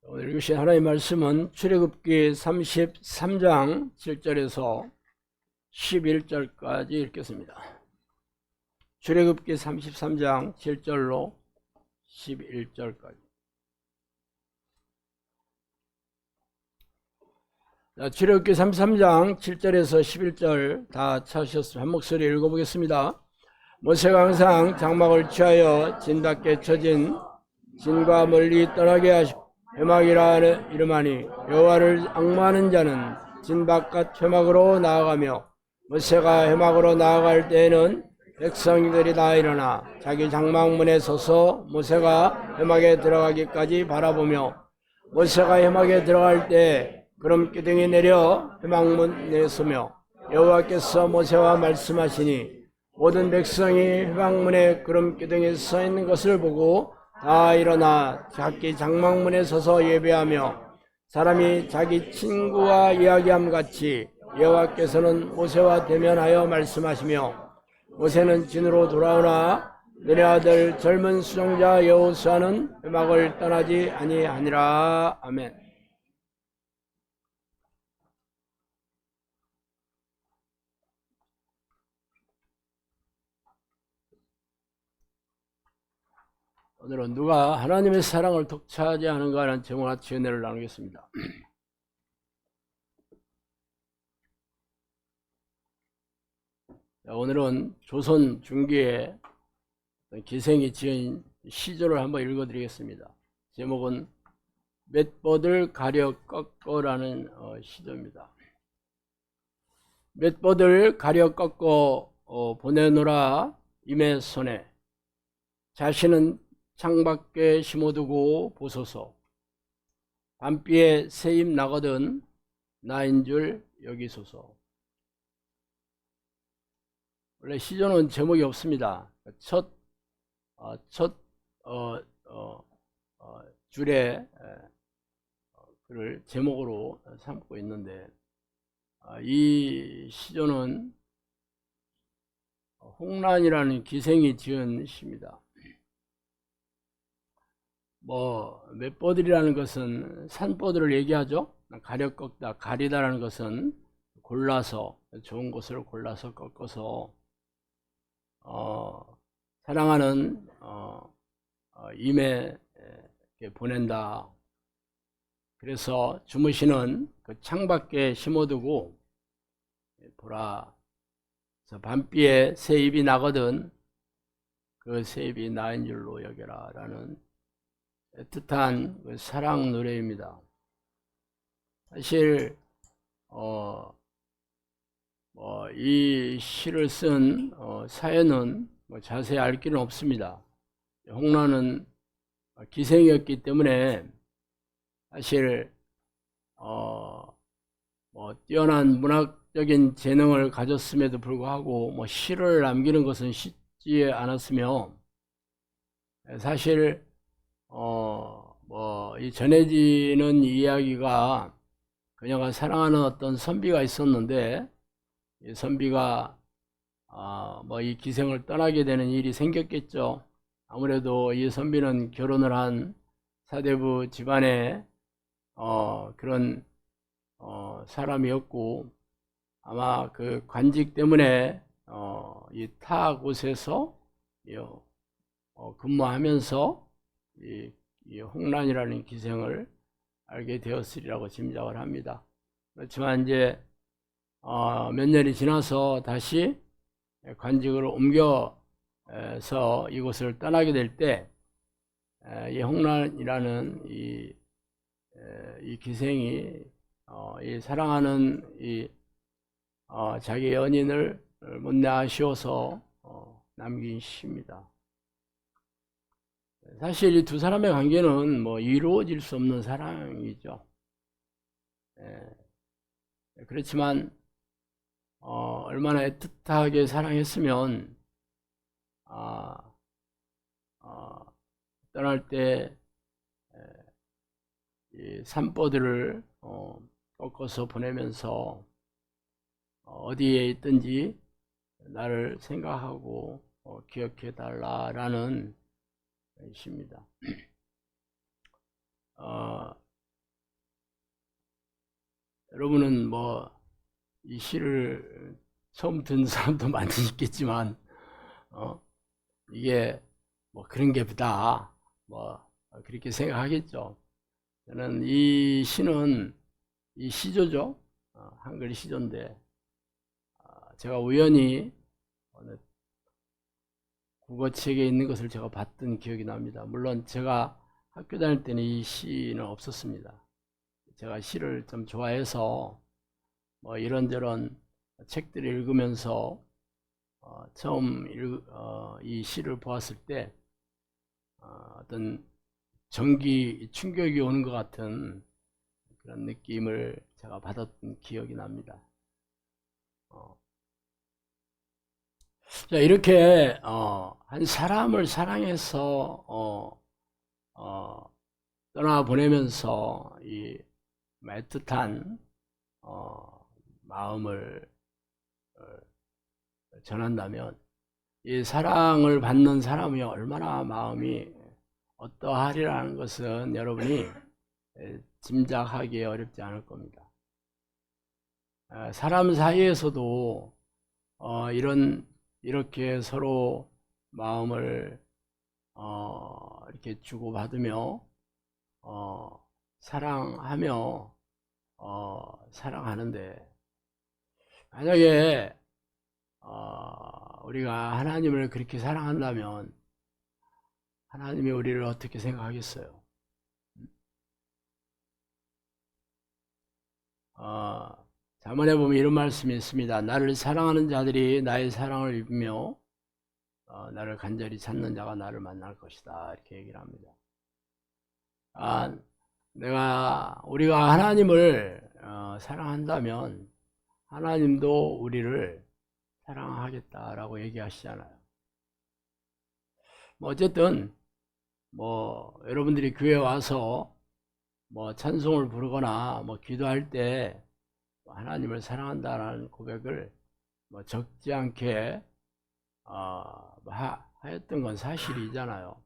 오늘 읽으신 하나님의 말씀은 출애굽기 33장 7절에서 11절까지 읽겠습니다. 출애굽기 33장 7절로 11절까지. 출애굽기 33장 7절에서 11절 다 찾으셨으면 한 목소리 읽어보겠습니다. 모세가 항상 장막을 취하여 진밖에 쳐진 진과 멀리 떠나게 하시고 회막이라 이름하니 여호와를 앙모하는 자는 진 바깥 회막으로 나아가며, 모세가 회막으로 나아갈 때에는 백성들이 다 일어나 자기 장막문에 서서 모세가 회막에 들어가기까지 바라보며, 모세가 회막에 들어갈 때 구름 기둥이 내려 회막문에 서며 여호와께서 모세와 말씀하시니 모든 백성이 회막문에 구름 기둥이 서 있는 것을 보고 다 일어나 자기 장막문에 서서 예배하며, 사람이 자기 친구와 이야기함 같이 여호와께서는 모세와 대면하여 말씀하시며, 모세는 진으로 돌아오나 너네 아들 젊은 수종자 여호수아는 회막을 떠나지 아니하니라. 아멘. 오늘은 누가 하나님의 사랑을 독차지 하는가 하는 제목으로 은혜를 나누겠습니다. 오늘은 조선 중기에 기생이 지은 시조를 한번 읽어드리겠습니다. 제목은 맷버들 가려 꺾어라는 시조입니다. 맷버들 가려 꺾어 보내노라 임의 손에, 자신은 창밖에 심어두고 보소서. 밤비에 새잎 나거든 나인 줄 여기소서. 원래 시조는 제목이 없습니다. 첫 줄에 그를 제목으로 삼고 있는데, 이 시조는 홍란이라는 기생이 지은 시입니다. 맷버들이라는 것은 산버들을 얘기하죠. 가려 꺾다, 가리다라는 것은 골라서, 좋은 것을 골라서 꺾어서 사랑하는 임에 보낸다. 그래서 주무시는 그 창밖에 심어두고 보라. 밤비에 새잎이 나거든 그 새잎이 나인 줄로 여겨라 라는 애틋한 그 사랑 노래입니다. 사실 이 시를 쓴 사연은 자세히 알 길은 없습니다. 홍란은 기생이었기 때문에 사실 뛰어난 문학적인 재능을 가졌음에도 불구하고 시를 남기는 것은 쉽지 않았으며, 사실 이 전해지는 이야기가 그녀가 사랑하는 어떤 선비가 있었는데, 이 선비가 이 기생을 떠나게 되는 일이 생겼겠죠. 아무래도 이 선비는 결혼을 한 사대부 집안의 그런 사람이었고, 아마 그 관직 때문에 이 타 곳에서 근무하면서 이 홍란이라는 기생을 알게 되었으리라고 짐작을 합니다. 그렇지만 이제 몇 년이 지나서 다시 관직을 옮겨서 이곳을 떠나게 될 때, 이 홍란이라는 이 기생이 이 사랑하는 자기 연인을 못내 아쉬워서 남긴 시입니다. 사실 이 두 사람의 관계는 이루어질 수 없는 사랑이죠. 그렇지만 얼마나 애틋하게 사랑했으면 떠날 때 이 산버들을 꺾어서 보내면서 어디에 있든지 나를 생각하고 기억해 달라라는 시입니다. 여러분은 뭐 이 시를 처음 듣는 사람도 많이 있겠지만 이게 뭐 그런 게 보다 뭐 그렇게 생각하겠죠. 저는 이 시는 이 시조죠. 한글 시조인데 제가 우연히 어느 국어책에 있는 것을 제가 봤던 기억이 납니다. 물론 제가 학교 다닐 때는 이 시는 없었습니다. 제가 시를 좀 좋아해서 뭐 이런저런 책들을 읽으면서 처음 이 시를 보았을 때 어떤 충격이 오는 것 같은 그런 느낌을 제가 받았던 기억이 납니다. 자, 이렇게 한 사람을 사랑해서 떠나보내면서 이 애틋한 마음을 전한다면 이 사랑을 받는 사람이 얼마나 마음이 어떠하리라는 것은 여러분이 짐작하기 어렵지 않을 겁니다. 사람 사이에서도 이렇게 서로 마음을 이렇게 주고받으며 사랑하며 사랑하는데, 만약에 우리가 하나님을 그렇게 사랑한다면 하나님이 우리를 어떻게 생각하겠어요? 잠언에 보면 이런 말씀이 있습니다. 나를 사랑하는 자들이 나의 사랑을 입으며 나를 간절히 찾는 자가 나를 만날 것이다, 이렇게 얘기를 합니다. 우리가 하나님을 사랑한다면 하나님도 우리를 사랑하겠다라고 얘기하시잖아요. 뭐 어쨌든 뭐 여러분들이 교회 와서 뭐 찬송을 부르거나 뭐 기도할 때 하나님을 사랑한다라는 고백을 뭐 적지 않게 하였던 건 사실이잖아요.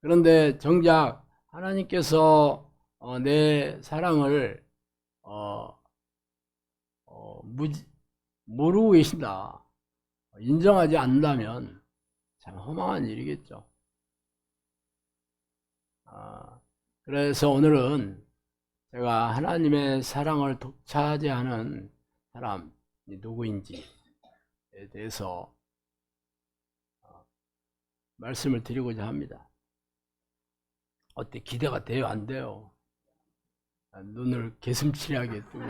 그런데 정작 하나님께서 내 사랑을 모르고 계신다, 인정하지 않는다면 참 허망한 일이겠죠. 그래서 오늘은 제가 하나님의 사랑을 독차지하는 사람이 누구인지에 대해서 말씀을 드리고자 합니다. 어때, 기대가 돼요, 안 돼요? 눈을 개슴츠레하게 뜨고.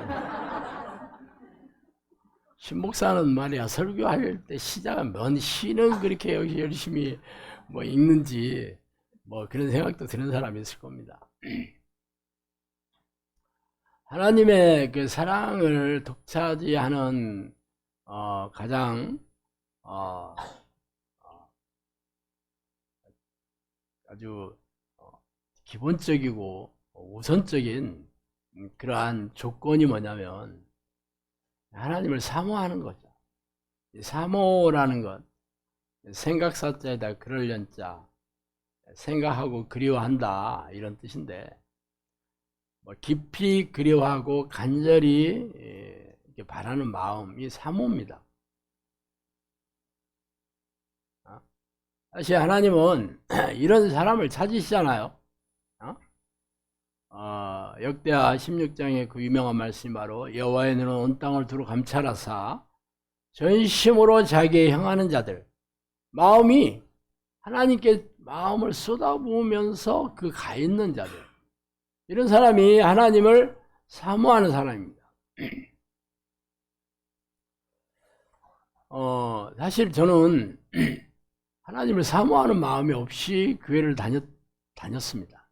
신목사는 말이야, 설교할 때 시작은 뭔 시는 그렇게 열심히 뭐 읽는지 뭐 그런 생각도 드는 사람이 있을 겁니다. 하나님의 그 사랑을 독차지하는 가장 아주 기본적이고 우선적인 그러한 조건이 뭐냐면 하나님을 사모하는 거죠. 사모라는 것, 생각사자에다 그러려자, 생각하고 그리워한다, 이런 뜻인데, 뭐 깊이 그리워하고 간절히 바라는 마음이 사모입니다. 사실 하나님은 이런 사람을 찾으시잖아요. 역대하 16장의 그 유명한 말씀이 바로 여호와의 눈은 온 땅을 두루 감찰하사 전심으로 자기에 향하는 자들, 마음이 하나님께 마음을 쏟아부으면서 그 가 있는 자들, 이런 사람이 하나님을 사모하는 사람입니다. 사실 저는 하나님을 사모하는 마음이 없이 교회를 다녔습니다.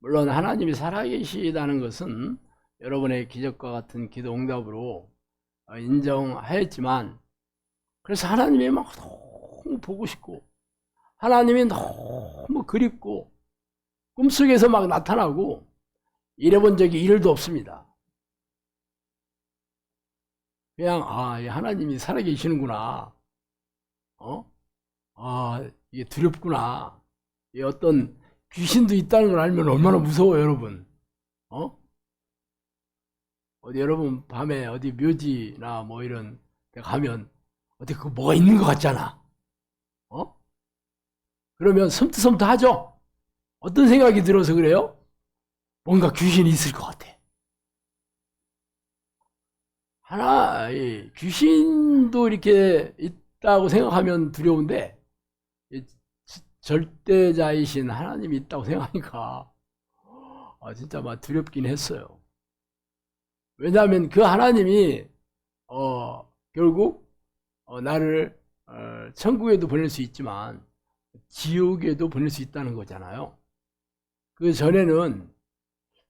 물론 하나님이 살아계시다는 것은 여러분의 기적과 같은 기도 응답으로 인정하였지만, 그래서 하나님이 막 너무 보고 싶고 하나님이 너무 그립고 꿈속에서 막 나타나고 이래본 적이 1도 없습니다. 그냥 하나님이 살아계시는구나, 이게 두렵구나, 이 어떤 귀신도 있다는 걸 알면 얼마나 무서워요, 여러분. 어디 여러분 밤에 어디 묘지나 뭐 이런 데 가면 어디 그 뭐가 있는 것 같잖아. 어? 그러면 섬뜩섬뜩하죠? 어떤 생각이 들어서 그래요? 뭔가 귀신이 있을 것 같아. 이 귀신도 이렇게 있다고 생각하면 두려운데, 절대자이신 하나님이 있다고 생각하니까, 진짜 막 두렵긴 했어요. 왜냐하면 그 하나님이, 결국, 나를, 천국에도 보낼 수 있지만, 지옥에도 보낼 수 있다는 거잖아요. 그 전에는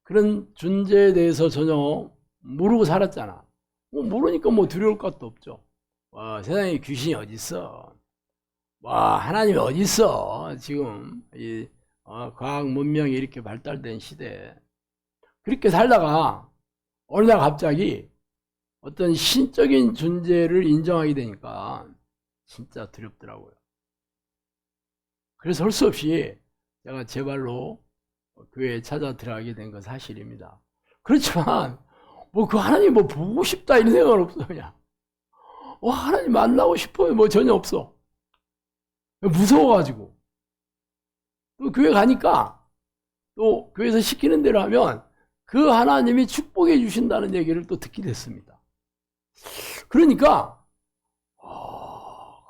그런 존재에 대해서 전혀 모르고 살았잖아. 뭐 모르니까 뭐 두려울 것도 없죠. 와, 세상에 귀신이 어딨어. 와, 하나님이 어딨어. 지금 이 과학 문명이 이렇게 발달된 시대에 그렇게 살다가 어느 날 갑자기 어떤 신적인 존재를 인정하게 되니까 진짜 두렵더라고요. 그래서 할 수 없이 제가 제 발로 교회에 찾아 들어가게 된 건 사실입니다. 그렇지만 뭐 그 하나님 뭐 보고 싶다 이런 생각은 없어. 그냥 하나님 만나고 싶어요. 뭐 전혀 없어. 무서워가지고. 또 교회 가니까 또 교회에서 시키는 대로 하면 그 하나님이 축복해 주신다는 얘기를 또 듣게 됐습니다. 그러니까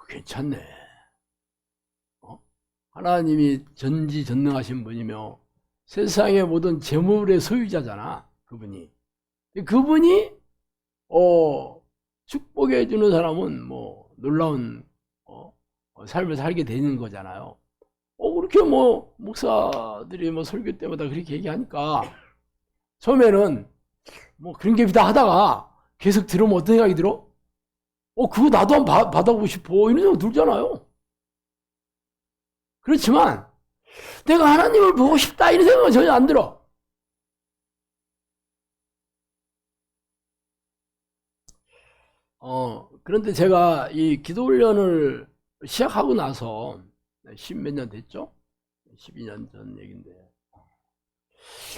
괜찮네. 하나님이 전지전능하신 분이며 세상의 모든 재물의 소유자잖아. 그분이 축복해 주는 사람은 뭐 놀라운 삶을 살게 되는 거잖아요. 그렇게 뭐 목사들이 뭐 설교 때마다 그렇게 얘기하니까 처음에는 뭐 그런 게 비다 하다가 계속 들으면 어떤 생각이 들어? 그거 나도 한번 받아보고 싶어 이런 생각 들잖아요. 그렇지만 내가 하나님을 보고 싶다 이런 생각은 전혀 안 들어. 그런데 제가 이 기도훈련을 시작하고 나서 십몇 년 됐죠? 12년 전 얘기인데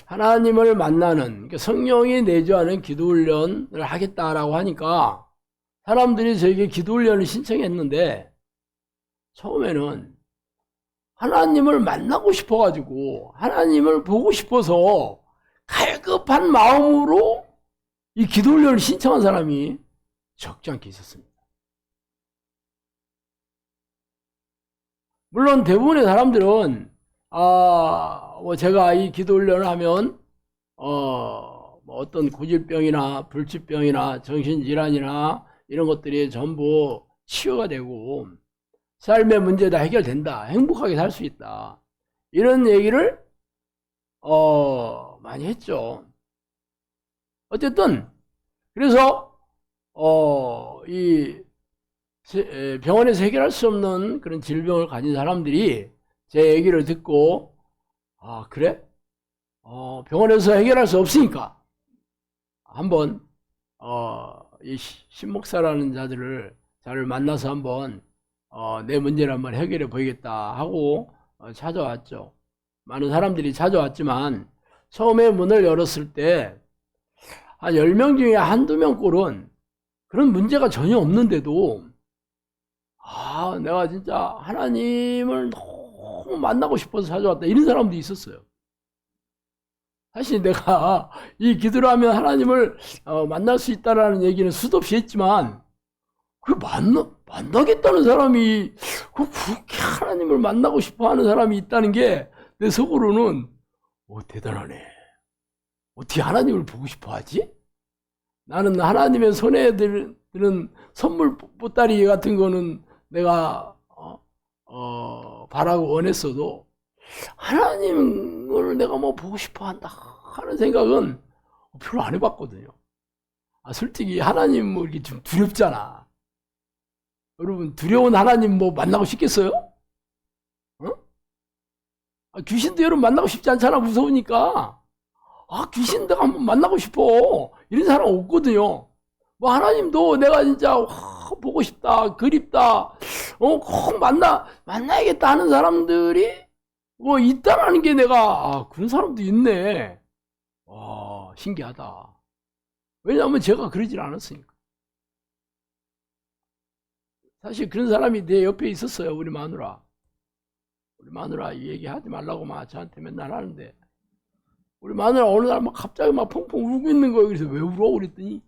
하나님을 만나는 그러니까 성령이 내주하는 기도훈련을 하겠다라고 하니까 사람들이 저에게 기도훈련을 신청했는데 처음에는 하나님을 만나고 싶어가지고 하나님을 보고 싶어서 갈급한 마음으로 이 기도훈련을 신청한 사람이 적지 않게 있었습니다. 물론 대부분의 사람들은 뭐 제가 이 기도훈련을 하면 뭐 어떤 고질병이나 불치병이나 정신질환이나 이런 것들이 전부 치유가 되고 삶의 문제 다 해결된다. 행복하게 살 수 있다. 이런 얘기를 많이 했죠. 어쨌든 그래서 이 병원에서 해결할 수 없는 그런 질병을 가진 사람들이 제 얘기를 듣고 그래? 병원에서 해결할 수 없으니까 한번 이 신목사라는 자를 만나서 한번 내 문제를 한번 해결해 보이겠다 하고 찾아왔죠. 많은 사람들이 찾아왔지만 처음에 문을 열었을 때 한 10명 중에 한두 명 꼴은 그런 문제가 전혀 없는데도 내가 진짜 하나님을 너무 만나고 싶어서 찾아왔다 이런 사람도 있었어요. 사실 내가 이 기도를 하면 하나님을 만날 수 있다라는 얘기는 수도 없이 했지만 그 만나겠다는 사람이 그렇게 하나님을 만나고 싶어 하는 사람이 있다는 게 내 속으로는 대단하네. 어떻게 하나님을 보고 싶어 하지? 나는 하나님의 손에 드는 선물 보따리 같은 거는 내가 바라고 원했어도 하나님을 내가 뭐 보고 싶어 한다 하는 생각은 별로 안 해봤거든요. 솔직히 하나님 뭐 이렇게 좀 두렵잖아. 여러분 두려운 하나님 뭐 만나고 싶겠어요? 귀신도 여러분 만나고 싶지 않잖아. 무서우니까. 귀신 내가 한번 만나고 싶어 이런 사람 없거든요. 뭐 하나님도 내가 진짜 보고 싶다 그립다 꼭 만나야겠다 하는 사람들이 뭐 있다라는 게 내가 그런 사람도 있네. 신기하다. 왜냐하면 제가 그러질 않았으니까. 사실 그런 사람이 내 옆에 있었어요. 우리 마누라. 우리 마누라 이 얘기 하지 말라고 막 저한테 맨날 하는데, 우리 마누라 어느 날 막 갑자기 막 펑펑 울고 있는 거예요. 그래서 왜 울어? 그랬더니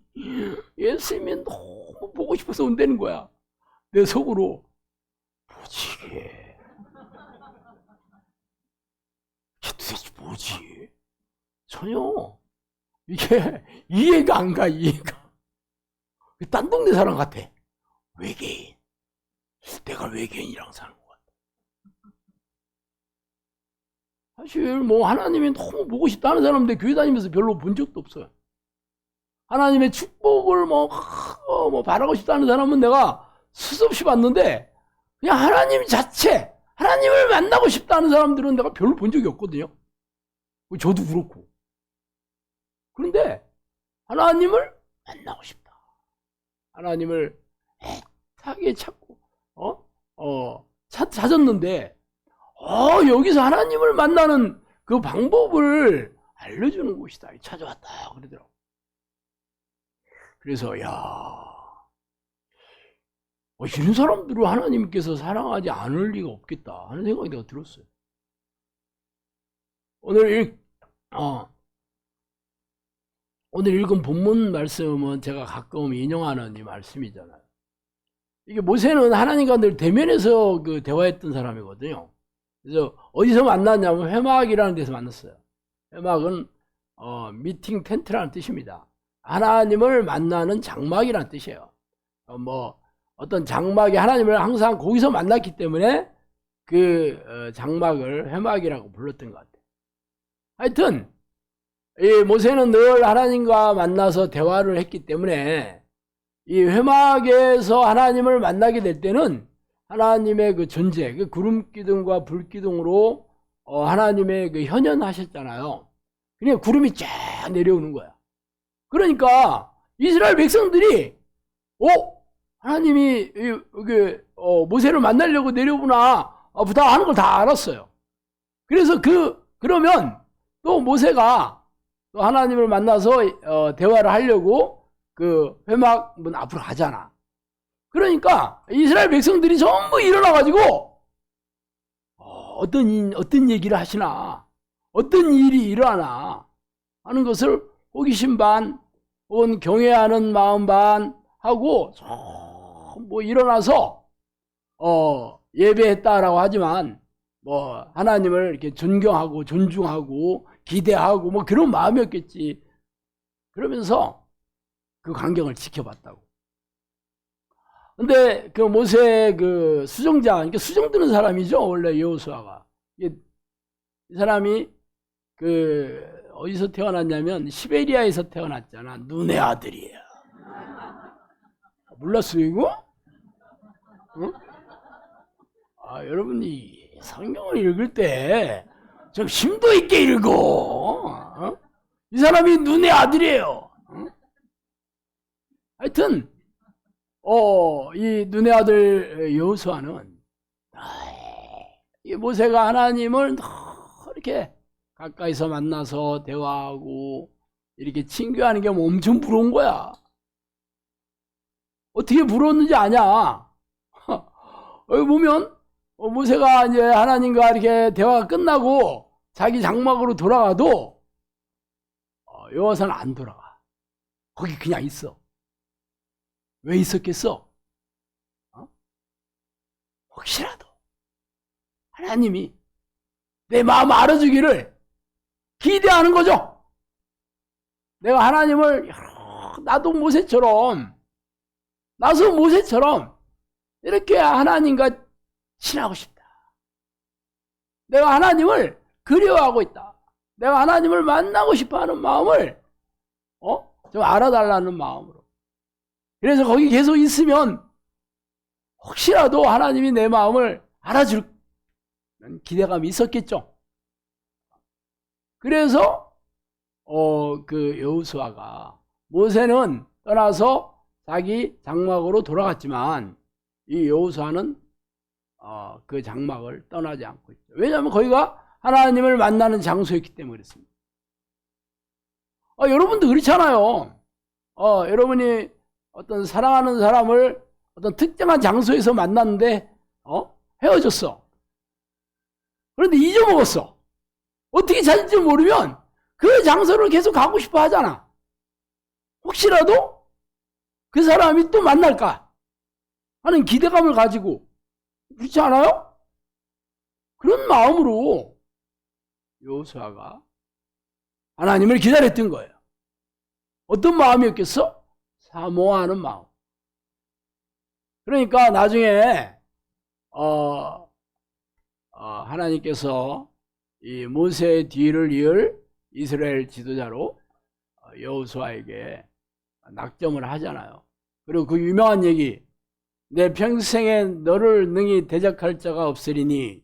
예수님이 너무 보고 싶어서 운다는 거야. 내 속으로 뭐지? 도대체 뭐지? 전혀 이게 이해가 안 가. 이해가. 딴 동네 사람 같아. 외계인. 내가 외계인이랑 사는 것 같아. 사실 뭐 하나님이 너무 보고 싶다는 사람인데 교회 다니면서 별로 본 적도 없어요. 하나님의 축복을 뭐 바라고 싶다는 사람은 내가 수없이 봤는데, 그냥 하나님 자체, 하나님을 만나고 싶다는 사람들은 내가 별로 본 적이 없거든요. 저도 그렇고. 그런데 하나님을 만나고 싶다. 하나님을 애타게 찾고 찾았는데 여기서 하나님을 만나는 그 방법을 알려주는 곳이다. 찾아왔다 그러더라고. 그래서 이런 사람들을 하나님께서 사랑하지 않을 리가 없겠다 하는 생각이 내가 들었어요. 오늘 읽은 본문 말씀은 제가 가끔 인용하는 이 말씀이잖아요. 이게 모세는 하나님과 늘 대면에서 그 대화했던 사람이거든요. 그래서 어디서 만났냐면 회막이라는 데서 만났어요. 회막은 미팅 텐트라는 뜻입니다. 하나님을 만나는 장막이라는 뜻이에요. 어떤 장막이 하나님을 항상 거기서 만났기 때문에 그 장막을 회막이라고 불렀던 것 같아요. 하여튼 이 모세는 늘 하나님과 만나서 대화를 했기 때문에 이 회막에서 하나님을 만나게 될 때는 하나님의 그 존재, 그 구름 기둥과 불 기둥으로 하나님의 그 현현하셨잖아요. 그러니까 구름이 쫙 내려오는 거야. 그러니까 이스라엘 백성들이 하나님이 모세를 만나려고 내려오구나 하는 걸 다 알았어요. 그래서 그러면 또 모세가 또 하나님을 만나서 대화를 하려고 그 회막 문 앞으로 가잖아. 그러니까 이스라엘 백성들이 전부 일어나가지고 어떤 얘기를 하시나, 어떤 일이 일어나나 하는 것을 호기심 반 혹은 경외하는 마음 반 하고 뭐 일어나서 예배했다라고 하지만 뭐 하나님을 이렇게 존경하고 존중하고 기대하고 뭐 그런 마음이었겠지. 그러면서 그 광경을 지켜봤다고. 근데 그 모세 그 수정자, 그러니까 수정드는 사람이죠, 원래 여호수아가. 이 사람이 그 어디서 태어났냐면 시베리아에서 태어났잖아. 눈의 아들이야. 몰랐어요 이거? 응? 여러분이 성경을 읽을 때 좀 심도 있게 읽어. 이 사람이 눈의 아들이에요. 하여튼 이 눈의 아들 여호수아는 이 모세가 하나님을 이렇게 가까이서 만나서 대화하고 이렇게 친교하는 게 엄청 부러운 거야. 어떻게 부러웠는지 아냐? 여기 보면 모세가 이제 하나님과 이렇게 대화가 끝나고 자기 장막으로 돌아가도 여호와서는 안 돌아가. 거기 그냥 있어. 왜 있었겠어? 혹시라도 하나님이 내 마음 알아주기를 기대하는 거죠. 내가 하나님을 나도 모세처럼 이렇게 하나님과 친하고 싶다. 내가 하나님을 그리워하고 있다. 내가 하나님을 만나고 싶어하는 마음을 좀 알아달라는 마음으로. 그래서 거기 계속 있으면 혹시라도 하나님이 내 마음을 알아줄 기대감이 있었겠죠. 그래서 그 여호수아가 모세는 떠나서 자기 장막으로 돌아갔지만 이 여호수아는 그 장막을 떠나지 않고 있죠. 왜냐하면 거기가 하나님을 만나는 장소였기 때문에 그렇습니다. 여러분도 그렇잖아요. 여러분이 어떤 사랑하는 사람을 어떤 특정한 장소에서 만났는데, 헤어졌어. 그런데 잊어먹었어. 어떻게 찾을지 모르면 그 장소를 계속 가고 싶어 하잖아. 혹시라도 그 사람이 또 만날까 하는 기대감을 가지고. 그렇지 않아요? 그런 마음으로 여호수아가 하나님을 기다렸던 거예요. 어떤 마음이었겠어? 사모하는 마음. 그러니까 나중에 하나님께서 이 모세의 뒤를 이을 이스라엘 지도자로 여호수아에게 낙점을 하잖아요. 그리고 그 유명한 얘기, 내 평생에 너를 능히 대적할 자가 없으리니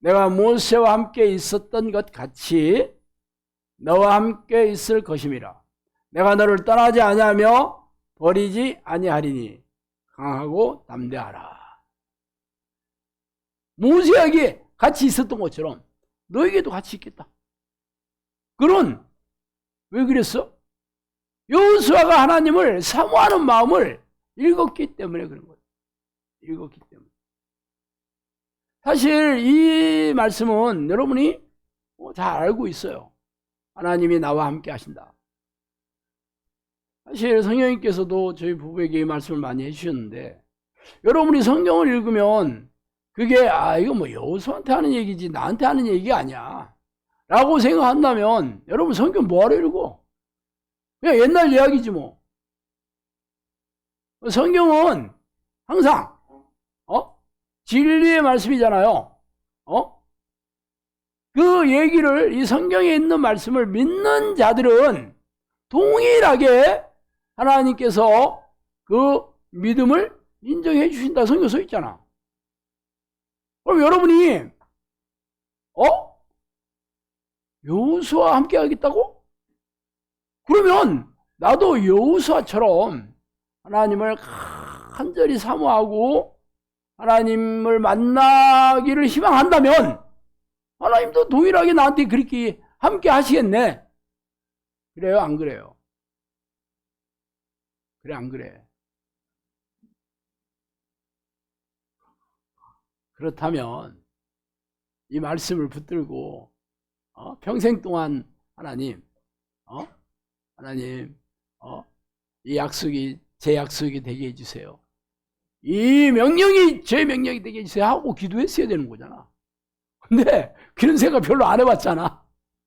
내가 모세와 함께 있었던 것 같이 너와 함께 있을 것임이라. 내가 너를 떠나지 아니하며 버리지 아니하리니 강하고 담대하라. 모세에게 같이 있었던 것처럼 너에게도 같이 있겠다. 그런, 왜 그랬어? 여호수아가 하나님을 사모하는 마음을 읽었기 때문에 그런 거예요. 읽었기 때문에. 사실 이 말씀은 여러분이 잘 알고 있어요. 하나님이 나와 함께 하신다. 사실 성령님께서도 저희 부부에게 이 말씀을 많이 해주셨는데, 여러분이 성경을 읽으면 그게 이거 뭐 여호수아한테 하는 얘기지 나한테 하는 얘기 아니야 라고 생각한다면 여러분 성경 뭐하러 읽어? 그냥 옛날 이야기지 뭐. 성경은 항상 진리의 말씀이잖아요. 그 얘기를, 이 성경에 있는 말씀을 믿는 자들은 동일하게 하나님께서 그 믿음을 인정해 주신다. 성경 써 있잖아. 그럼 여러분이 여호수아와 함께 하겠다고? 그러면 나도 여호수아처럼 하나님을 간절히 사모하고 하나님을 만나기를 희망한다면 하나님도 동일하게 나한테 그렇게 함께 하시겠네. 그래요? 안 그래요? 그래, 안 그래? 그렇다면 이 말씀을 붙들고 평생 동안 하나님, 하나님, 이 약속이 제 약속이 되게 해주세요. 이 명령이 제 명령이 되게 해주세요 하고 기도했어야 되는 거잖아. 근데 그런 생각 별로 안 해봤잖아.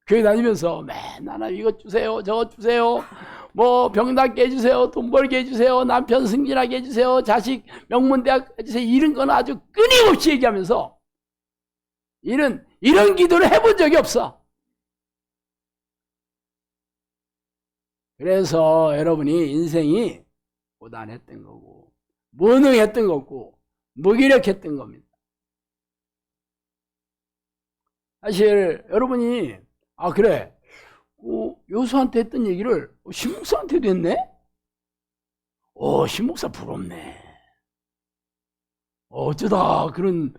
교회 다니면서 맨날 하나님 이것 주세요, 저것 주세요, 뭐 병 낫게 해주세요, 돈 벌게 해주세요, 남편 승진하게 해주세요, 자식 명문대학 해주세요, 이런 건 아주 끊임없이 얘기하면서 이런 기도를 해본 적이 없어. 그래서 여러분이 인생이 고단했던 거고 무능했던 거고 무기력했던 겁니다. 사실 여러분이 그래 여수한테 했던 얘기를 신목사한테도 했네? 신목사 부럽네. 어쩌다 그런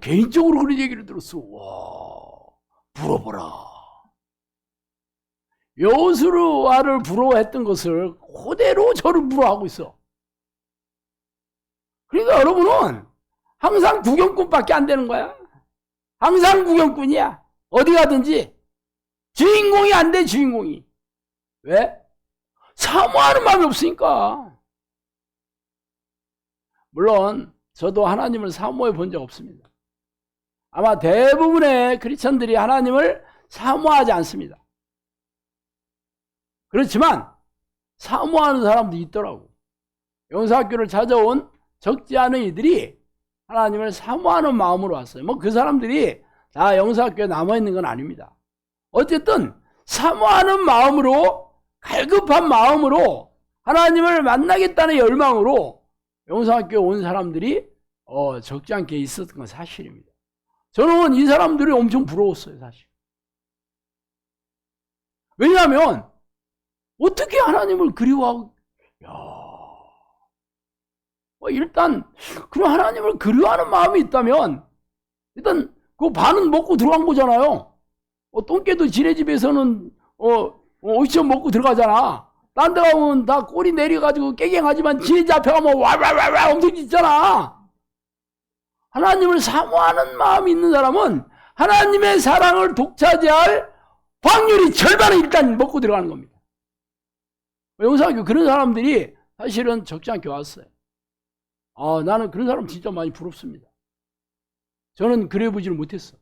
개인적으로 그런 얘기를 들었어. 와, 부러워라. 여수아를 부러워했던 것을 그대로 저를 부러워하고 있어. 그러니까 여러분은 항상 구경꾼밖에 안 되는 거야. 항상 구경꾼이야. 어디 가든지 주인공이 안 돼. 주인공이. 왜? 사모하는 마음이 없으니까. 물론 저도 하나님을 사모해 본 적 없습니다. 아마 대부분의 크리스천들이 하나님을 사모하지 않습니다. 그렇지만 사모하는 사람도 있더라고. 영사학교를 찾아온 적지 않은 이들이 하나님을 사모하는 마음으로 왔어요. 뭐 그 사람들이 다 영사학교에 남아있는 건 아닙니다. 어쨌든 사모하는 마음으로, 갈급한 마음으로 하나님을 만나겠다는 열망으로 영사학교에 온 사람들이 적지 않게 있었던 건 사실입니다. 저는 이 사람들이 엄청 부러웠어요, 사실. 왜냐하면 어떻게 하나님을 그리워하고, 일단 그런 하나님을 그리워하는 마음이 있다면 일단 그 반은 먹고 들어간 거잖아요. 똥개도 지네 집에서는 오이처 먹고 들어가잖아. 딴 데 가면 다 꼬리 내려가지고 깨갱하지만 지네 집 앞에 가면 와와와와 엄청 짖잖아. 하나님을 사모하는 마음이 있는 사람은 하나님의 사랑을 독차지할 확률이 절반은 일단 먹고 들어가는 겁니다. 영상학교 그런 사람들이 사실은 적지 않게 왔어요. 나는 그런 사람 진짜 많이 부럽습니다. 저는 그래 보지를 못했어.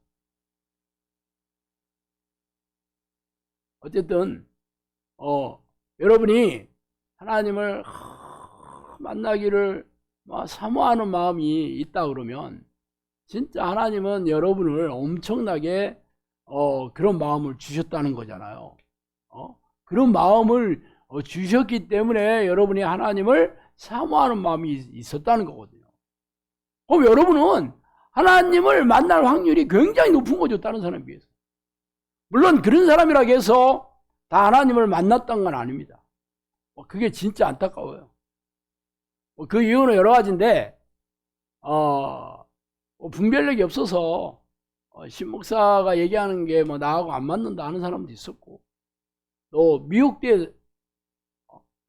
어쨌든 여러분이 하나님을 만나기를 사모하는 마음이 있다 그러면 진짜 하나님은 여러분을 엄청나게 그런 마음을 주셨다는 거잖아요. 그런 마음을 주셨기 때문에 여러분이 하나님을 사모하는 마음이 있었다는 거거든요. 그럼 여러분은 하나님을 만날 확률이 굉장히 높은 거죠, 다른 사람에 비해서. 물론 그런 사람이라고 해서 다 하나님을 만났던 건 아닙니다. 그게 진짜 안타까워요. 그 이유는 여러 가지인데 분별력이 없어서 신목사가 얘기하는 게 나하고 안 맞는다 하는 사람도 있었고, 또 미혹돼,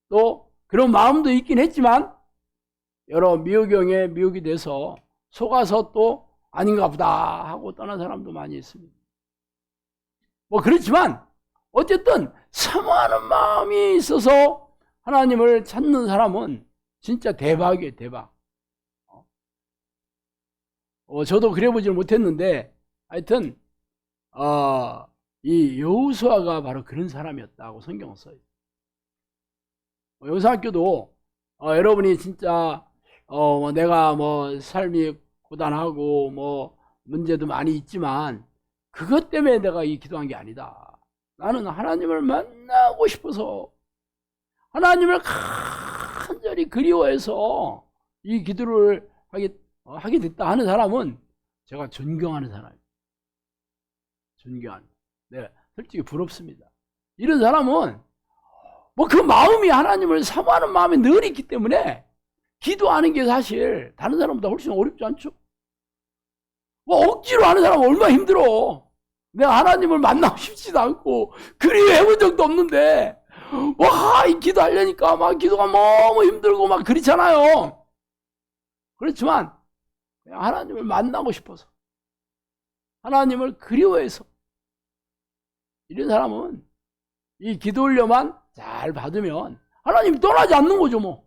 또 그런 마음도 있긴 했지만 여러 미혹경에 미혹이 돼서 속아서 또 아닌가 보다 하고 떠난 사람도 많이 있습니다. 그렇지만 어쨌든 사모하는 마음이 있어서 하나님을 찾는 사람은 진짜 대박이에요, 대박. 저도 그래 보지는 못했는데 하여튼 이 여호수아가 바로 그런 사람이었다고 성경은 써요. 영상학교도 여러분이 진짜 내가 삶이 고단하고 문제도 많이 있지만 그것 때문에 내가 이 기도한 게 아니다. 나는 하나님을 만나고 싶어서 하나님을 간절히 그리워해서 이 기도를 하게 됐다 하는 사람은 제가 존경하는 사람이에요. 존경하는. 네, 솔직히 부럽습니다. 이런 사람은 그 마음이 하나님을 사모하는 마음이 늘 있기 때문에 기도하는 게 사실 다른 사람보다 훨씬 어렵지 않죠? 억지로 하는 사람은 얼마나 힘들어. 내가 하나님을 만나고 싶지도 않고 그리워해 본 적도 없는데 이 기도하려니까 기도가 너무 힘들고 그렇잖아요. 그렇지만 그냥 하나님을 만나고 싶어서 하나님을 그리워해서 이런 사람은 이 기도 훈련만 잘 받으면 하나님이 떠나지 않는 거죠.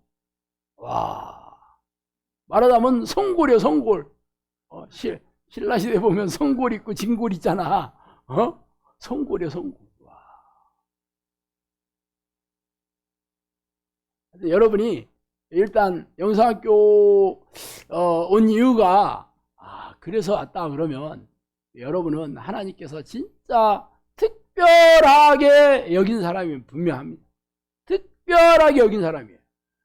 말하자면 성골이요, 성골. 신라시대 보면 성골 있고 진골 있잖아. 성골이요, 성골. 여러분이 일단 영상학교 온 이유가 그래서 왔다 그러면 여러분은 하나님께서 진짜 특별하게 여긴 사람이 분명합니다. 특별하게 여긴 사람이에요.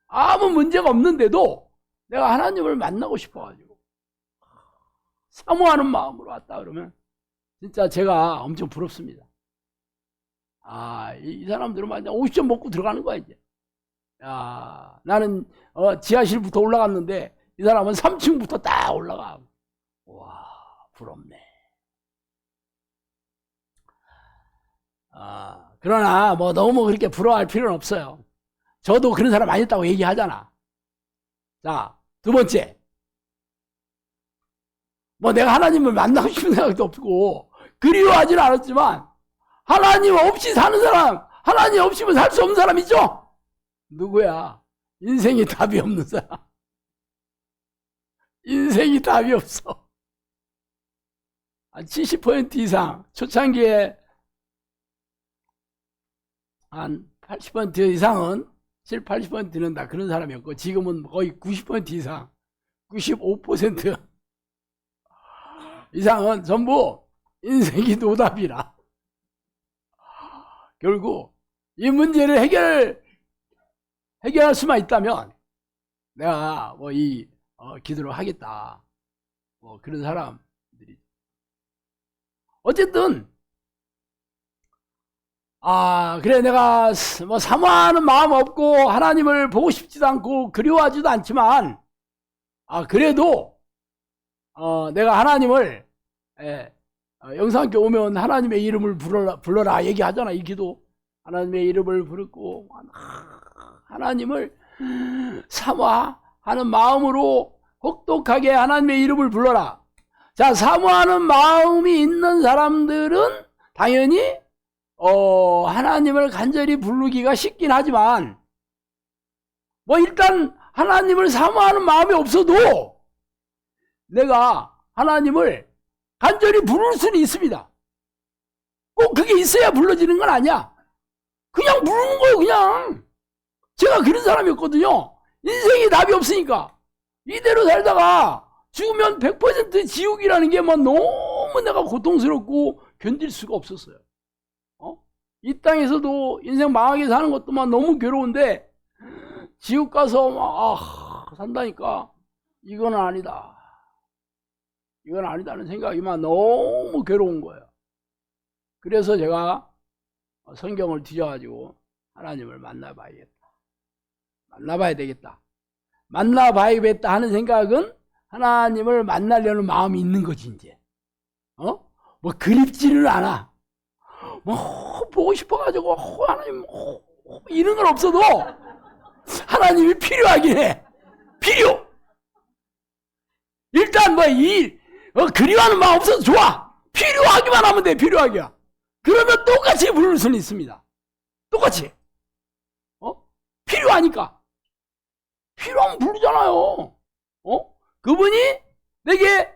아무 문제가 없는데도 내가 하나님을 만나고 싶어가지고 사모하는 마음으로 왔다 그러면 진짜 제가 엄청 부럽습니다. 이 사람들은 완전 50점 먹고 들어가는 거야 이제. 나는 지하실부터 올라갔는데 이 사람은 3층부터 딱 올라가. 와, 부럽네. 그러나 너무 그렇게 부러워할 필요는 없어요. 저도 그런 사람 많이 있다고 얘기하잖아. 자, 두 번째, 내가 하나님을 만나고 싶은 생각도 없고 그리워하지는 않았지만 하나님 없이 사는 사람, 하나님 없이는 살 수 없는 사람 있죠? 누구야? 인생이 답이 없는 사람. 인생이 답이 없어. 70% 이상, 초창기에 한 80% 이상은 7, 80%는 다 그런 사람이었고 지금은 거의 90% 이상, 95% 이상은 전부 인생이 노답이라. 결국 이 문제를 해결할 수만 있다면 내가 이 기도를 하겠다. 그런 사람들이. 어쨌든 그래 내가 사모하는 마음 없고 하나님을 보고 싶지도 않고 그리워하지도 않지만 그래도 내가 하나님을 영상학교 오면 하나님의 이름을 불러라 얘기하잖아. 이 기도 하나님의 이름을 부르고 하나님을 사모하는 마음으로 혹독하게 하나님의 이름을 불러라. 자, 사모하는 마음이 있는 사람들은 당연히 하나님을 간절히 부르기가 쉽긴 하지만 뭐 일단 하나님을 사모하는 마음이 없어도 내가 하나님을 간절히 부를 수는 있습니다. 꼭 그게 있어야 불러지는 건 아니야. 그냥 부르는 거예요, 그냥. 제가 그런 사람이었거든요. 인생에 답이 없으니까 이대로 살다가 죽으면 100% 지옥이라는 게 막 너무 내가 고통스럽고 견딜 수가 없었어요. 이 땅에서도 인생 망하게 사는 것도 막 너무 괴로운데 지옥 가서 막 산다니까 이건 아니다. 이건 아니다는 생각이 막 너무 괴로운 거예요. 그래서 제가 성경을 뒤져가지고 하나님을 만나봐야겠다. 만나봐야 되겠다. 만나봐야겠다 하는 생각은 하나님을 만나려는 마음이 있는 거지, 이제. 뭐 그립지는 않아. 뭐 보고 싶어가지고 하나님 이런 건 없어도 하나님이 필요하긴 해. 필요. 일단 뭐 그리워하는 마음 없어도 좋아. 필요하기만 하면 돼. 필요하기야. 그러면 똑같이 부를 수는 있습니다. 똑같이. 필요하니까. 필요하면 부르잖아요. 그분이 내게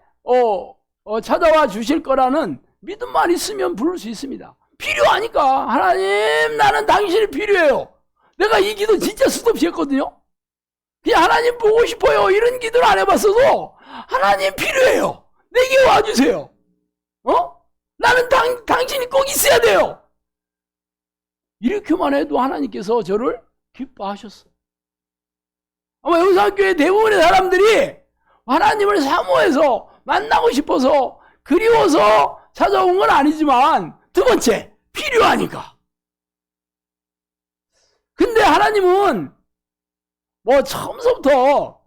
찾아와 주실 거라는 믿음만 있으면 부를 수 있습니다. 필요하니까. 하나님, 나는 당신이 필요해요. 내가 이 기도 진짜 수도 없이 했거든요. 그냥 하나님 보고 싶어요. 이런 기도를 안 해봤어도 하나님 필요해요. 내게 와주세요. 나는 당신이 꼭 있어야 돼요. 이렇게만 해도 하나님께서 저를 기뻐하셨어요. 아마 영상교회 대부분의 사람들이 하나님을 사모해서 만나고 싶어서 그리워서 찾아온 건 아니지만 두 번째, 필요하니까. 근데 하나님은 뭐 처음부터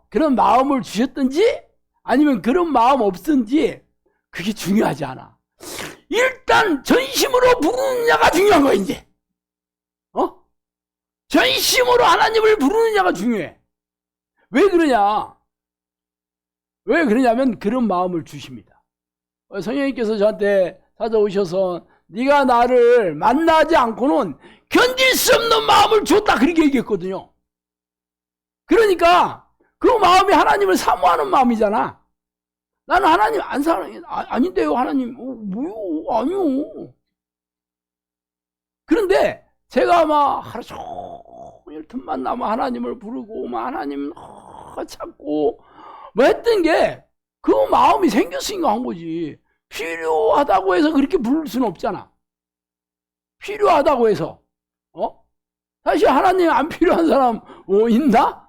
그런 마음을 주셨든지 아니면 그런 마음 없든지 그게 중요하지 않아. 일단 전심으로 부르느냐가 중요한 거야, 이제. 전심으로 하나님을 부르느냐가 중요해. 왜 그러냐? 왜 그러냐면 그런 마음을 주십니다. 성령님께서 저한테 찾아오셔서 네가 나를 만나지 않고는 견딜 수 없는 마음을 줬다, 그렇게 얘기했거든요. 그러니까 그 마음이 하나님을 사모하는 마음이잖아. 나는 하나님 안 사랑해. 아닌데요, 하나님. 뭐요? 아니요. 그런데 제가 막 하루 종일 틈만 나면 하나님을 부르고 막 하나님 찾고 뭐 했던 게 그 마음이 생겼으니까 한 거지. 필요하다고 해서 그렇게 부를 수는 없잖아. 필요하다고 해서. 사실 하나님 안 필요한 사람 있나?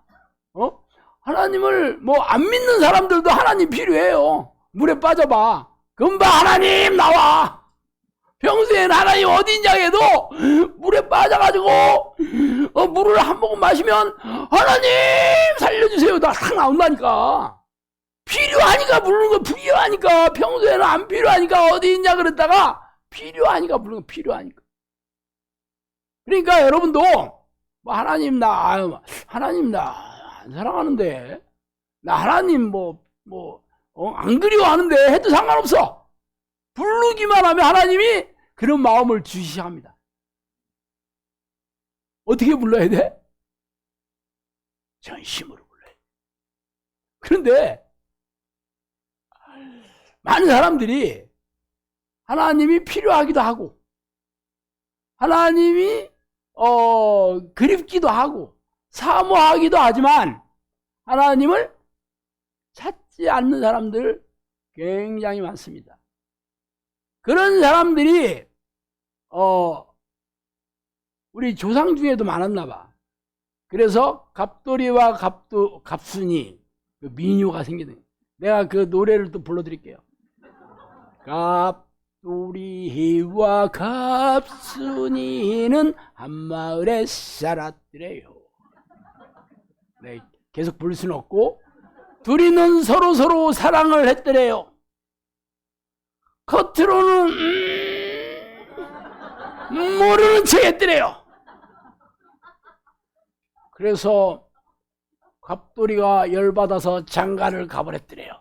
하나님을 뭐 안 믿는 사람들도 하나님 필요해요. 물에 빠져봐. 금방 하나님 나와. 평소엔 하나님 어디 있냐 해도 물에 빠져가지고 물을 한 모금 마시면 하나님 살려주세요. 다 탁 나온다니까. 필요하니까 부르는 거. 필요하니까. 평소에는 안 필요하니까 어디 있냐 그랬다가 필요하니까 부르는 거. 필요하니까. 그러니까 여러분도 뭐 하나님 나 안 사랑하는데, 나 하나님 안 그리워하는데 해도 상관없어. 부르기만 하면 하나님이 그런 마음을 주시야 합니다. 어떻게 불러야 돼? 전심으로 불러야 돼. 그런데 많은 사람들이 하나님이 필요하기도 하고 하나님이 그립기도 하고 사모하기도 하지만 하나님을 찾지 않는 사람들 굉장히 많습니다. 그런 사람들이 우리 조상 중에도 많았나 봐. 그래서 갑돌이와 갑순이 그 민요가 생기는 거예요. 내가 그 노래를 또 불러드릴게요. 갑돌이와 갑순이는 한마을에 살았더래요. 네, 계속 부를 수는 없고 둘이는 서로 사랑을 했더래요. 겉으로는 모르는 척 했더래요. 그래서 갑돌이가 열받아서 장가를 가버렸더래요.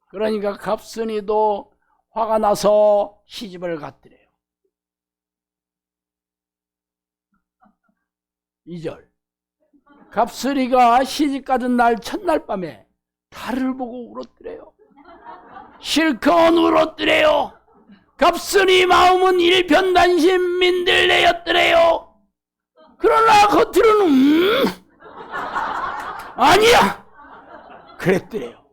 그러니까 갑순이도 화가 나서 시집을 갔더래요. 2절. 갑순이가 시집 가던 날 첫날 밤에 달을 보고 울었더래요. 실컷 울었더래요. 갑순이 마음은 일편단심 민들레였더래요. 그러나 겉으로는 아니야 그랬더래요.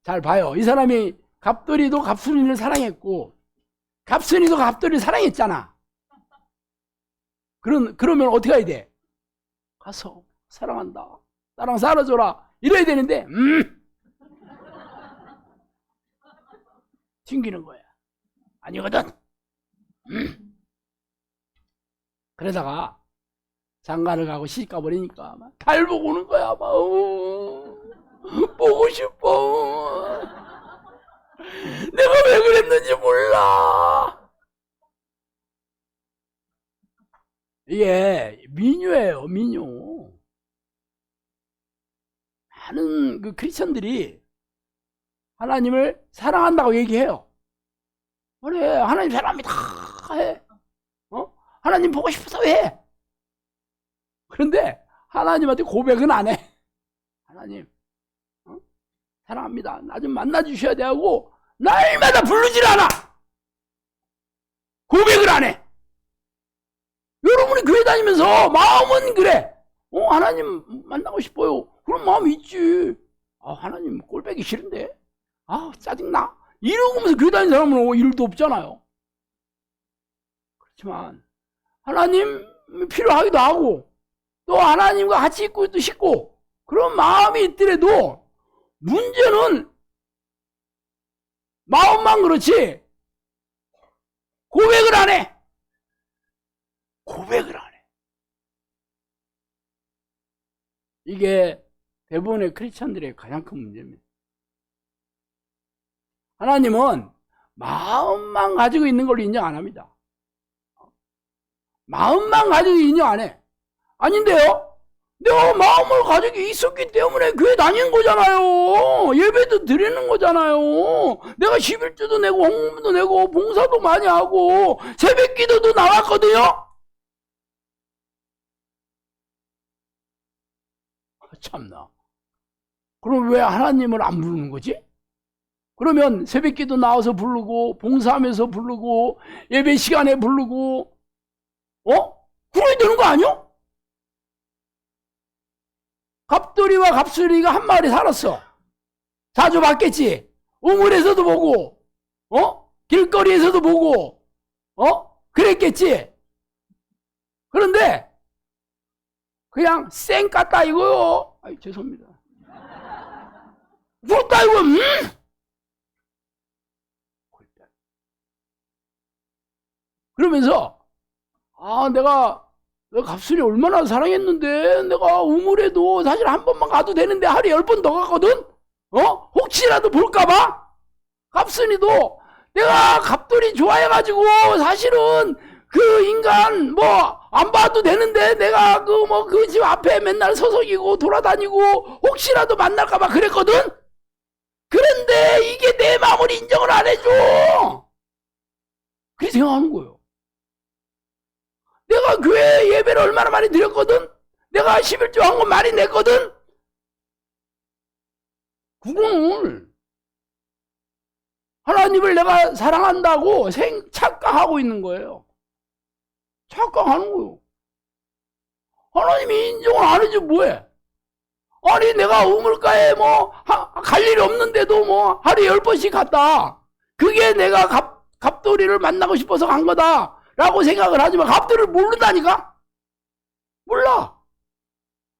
잘 봐요. 이 사람이 갑돌이도 갑순이를 사랑했고 갑순이도 갑돌이를 사랑했잖아. 그러면 어떻게 해야 돼? 가서 사랑한다, 나랑 살아줘라 이래야 되는데 튕기는 거야. 아니거든. 그러다가 장가를 가고 시집 가버리니까 막 달 보고 오는 거야. 막 보고 싶어. 내가 왜 그랬는지 몰라. 이게 민요예요, 민요. 많은 그 크리스천들이 하나님을 사랑한다고 얘기해요. 그래, 하나님 사랑합니다 해. 하나님 보고 싶어서 해. 그런데 하나님한테 고백은 안 해. 하나님 사랑합니다, 나 좀 만나주셔야 돼 하고 날마다 부르질 않아. 고백을 안 해. 여러분이 교회 다니면서 마음은 그래. 하나님 만나고 싶어요. 그런 마음이 있지. 하나님 꼴보기 싫은데. 짜증나. 이러면서 교회 다니는 사람은 일도 없잖아요. 그렇지만 하나님 필요하기도 하고 또 하나님과 같이 있고 또 싶고 그런 마음이 있더라도 문제는 마음만 그렇지 고백을 안 해. 고백을 안 해. 이게 대부분의 크리스천들의 가장 큰 문제입니다. 하나님은 마음만 가지고 있는 걸로 인정 안 합니다. 마음만 가지고 인정 안 해. 아닌데요? 내가 마음을 가지고 있었기 때문에 교회 다니는 거잖아요. 예배도 드리는 거잖아요. 내가 11주도 내고 홍금도 내고 봉사도 많이 하고 새벽 기도도 나왔거든요. 참나. 그럼 왜 하나님을 안 부르는 거지? 그러면 새벽 기도 나와서 부르고 봉사하면서 부르고 예배 시간에 부르고 그래야 되는 거 아니야? 갑돌이와 갑순이가 한 마을에 살았어. 자주 봤겠지. 우물에서도 보고 길거리에서도 보고 그랬겠지. 그런데 그냥 쌩 깠다 이거요. 죄송합니다. 그렇다 이거. 그러면서 내가 갑순이 얼마나 사랑했는데 내가 우물에도 사실 한 번만 가도 되는데 하루에 10번 더 갔거든. 혹시라도 볼까봐. 갑순이도 내가 갑돌이 좋아해가지고 사실은 그 인간 안 봐도 되는데 내가 그 집 앞에 맨날 서성이고 돌아다니고 혹시라도 만날까봐 그랬거든. 그런데 이게 내 마음을 인정을 안 해줘. 그렇게 생각하는 거예요. 내가 교회 예배를 얼마나 많이 드렸거든. 내가 11조 한 거 많이 냈거든. 그거는 하나님을 내가 사랑한다고 착각하고 있는 거예요. 착각하는 거예요. 하나님이 인정을 안 해줘 뭐해? 아니 내가 우물가에 갈 일이 없는데도 하루에 10번씩 갔다. 그게 내가 갑돌이를 만나고 싶어서 간 거다 라고 생각을 하지만 갑돌이를 모른다니까? 몰라.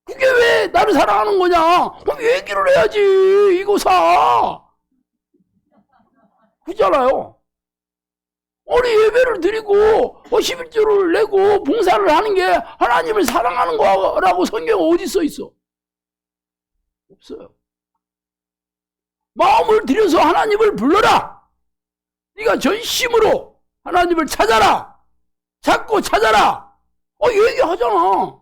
그게 왜 나를 사랑하는 거냐? 그럼 얘기를 해야지. 이거 사. 그잖아요. 아니 예배를 드리고 11조를 내고 봉사를 하는 게 하나님을 사랑하는 거라고 성경에 어디 써 있어? 없어요. 마음을 들여서 하나님을 불러라. 네가 전심으로 하나님을 찾아라. 찾고 찾아라. 얘기하잖아.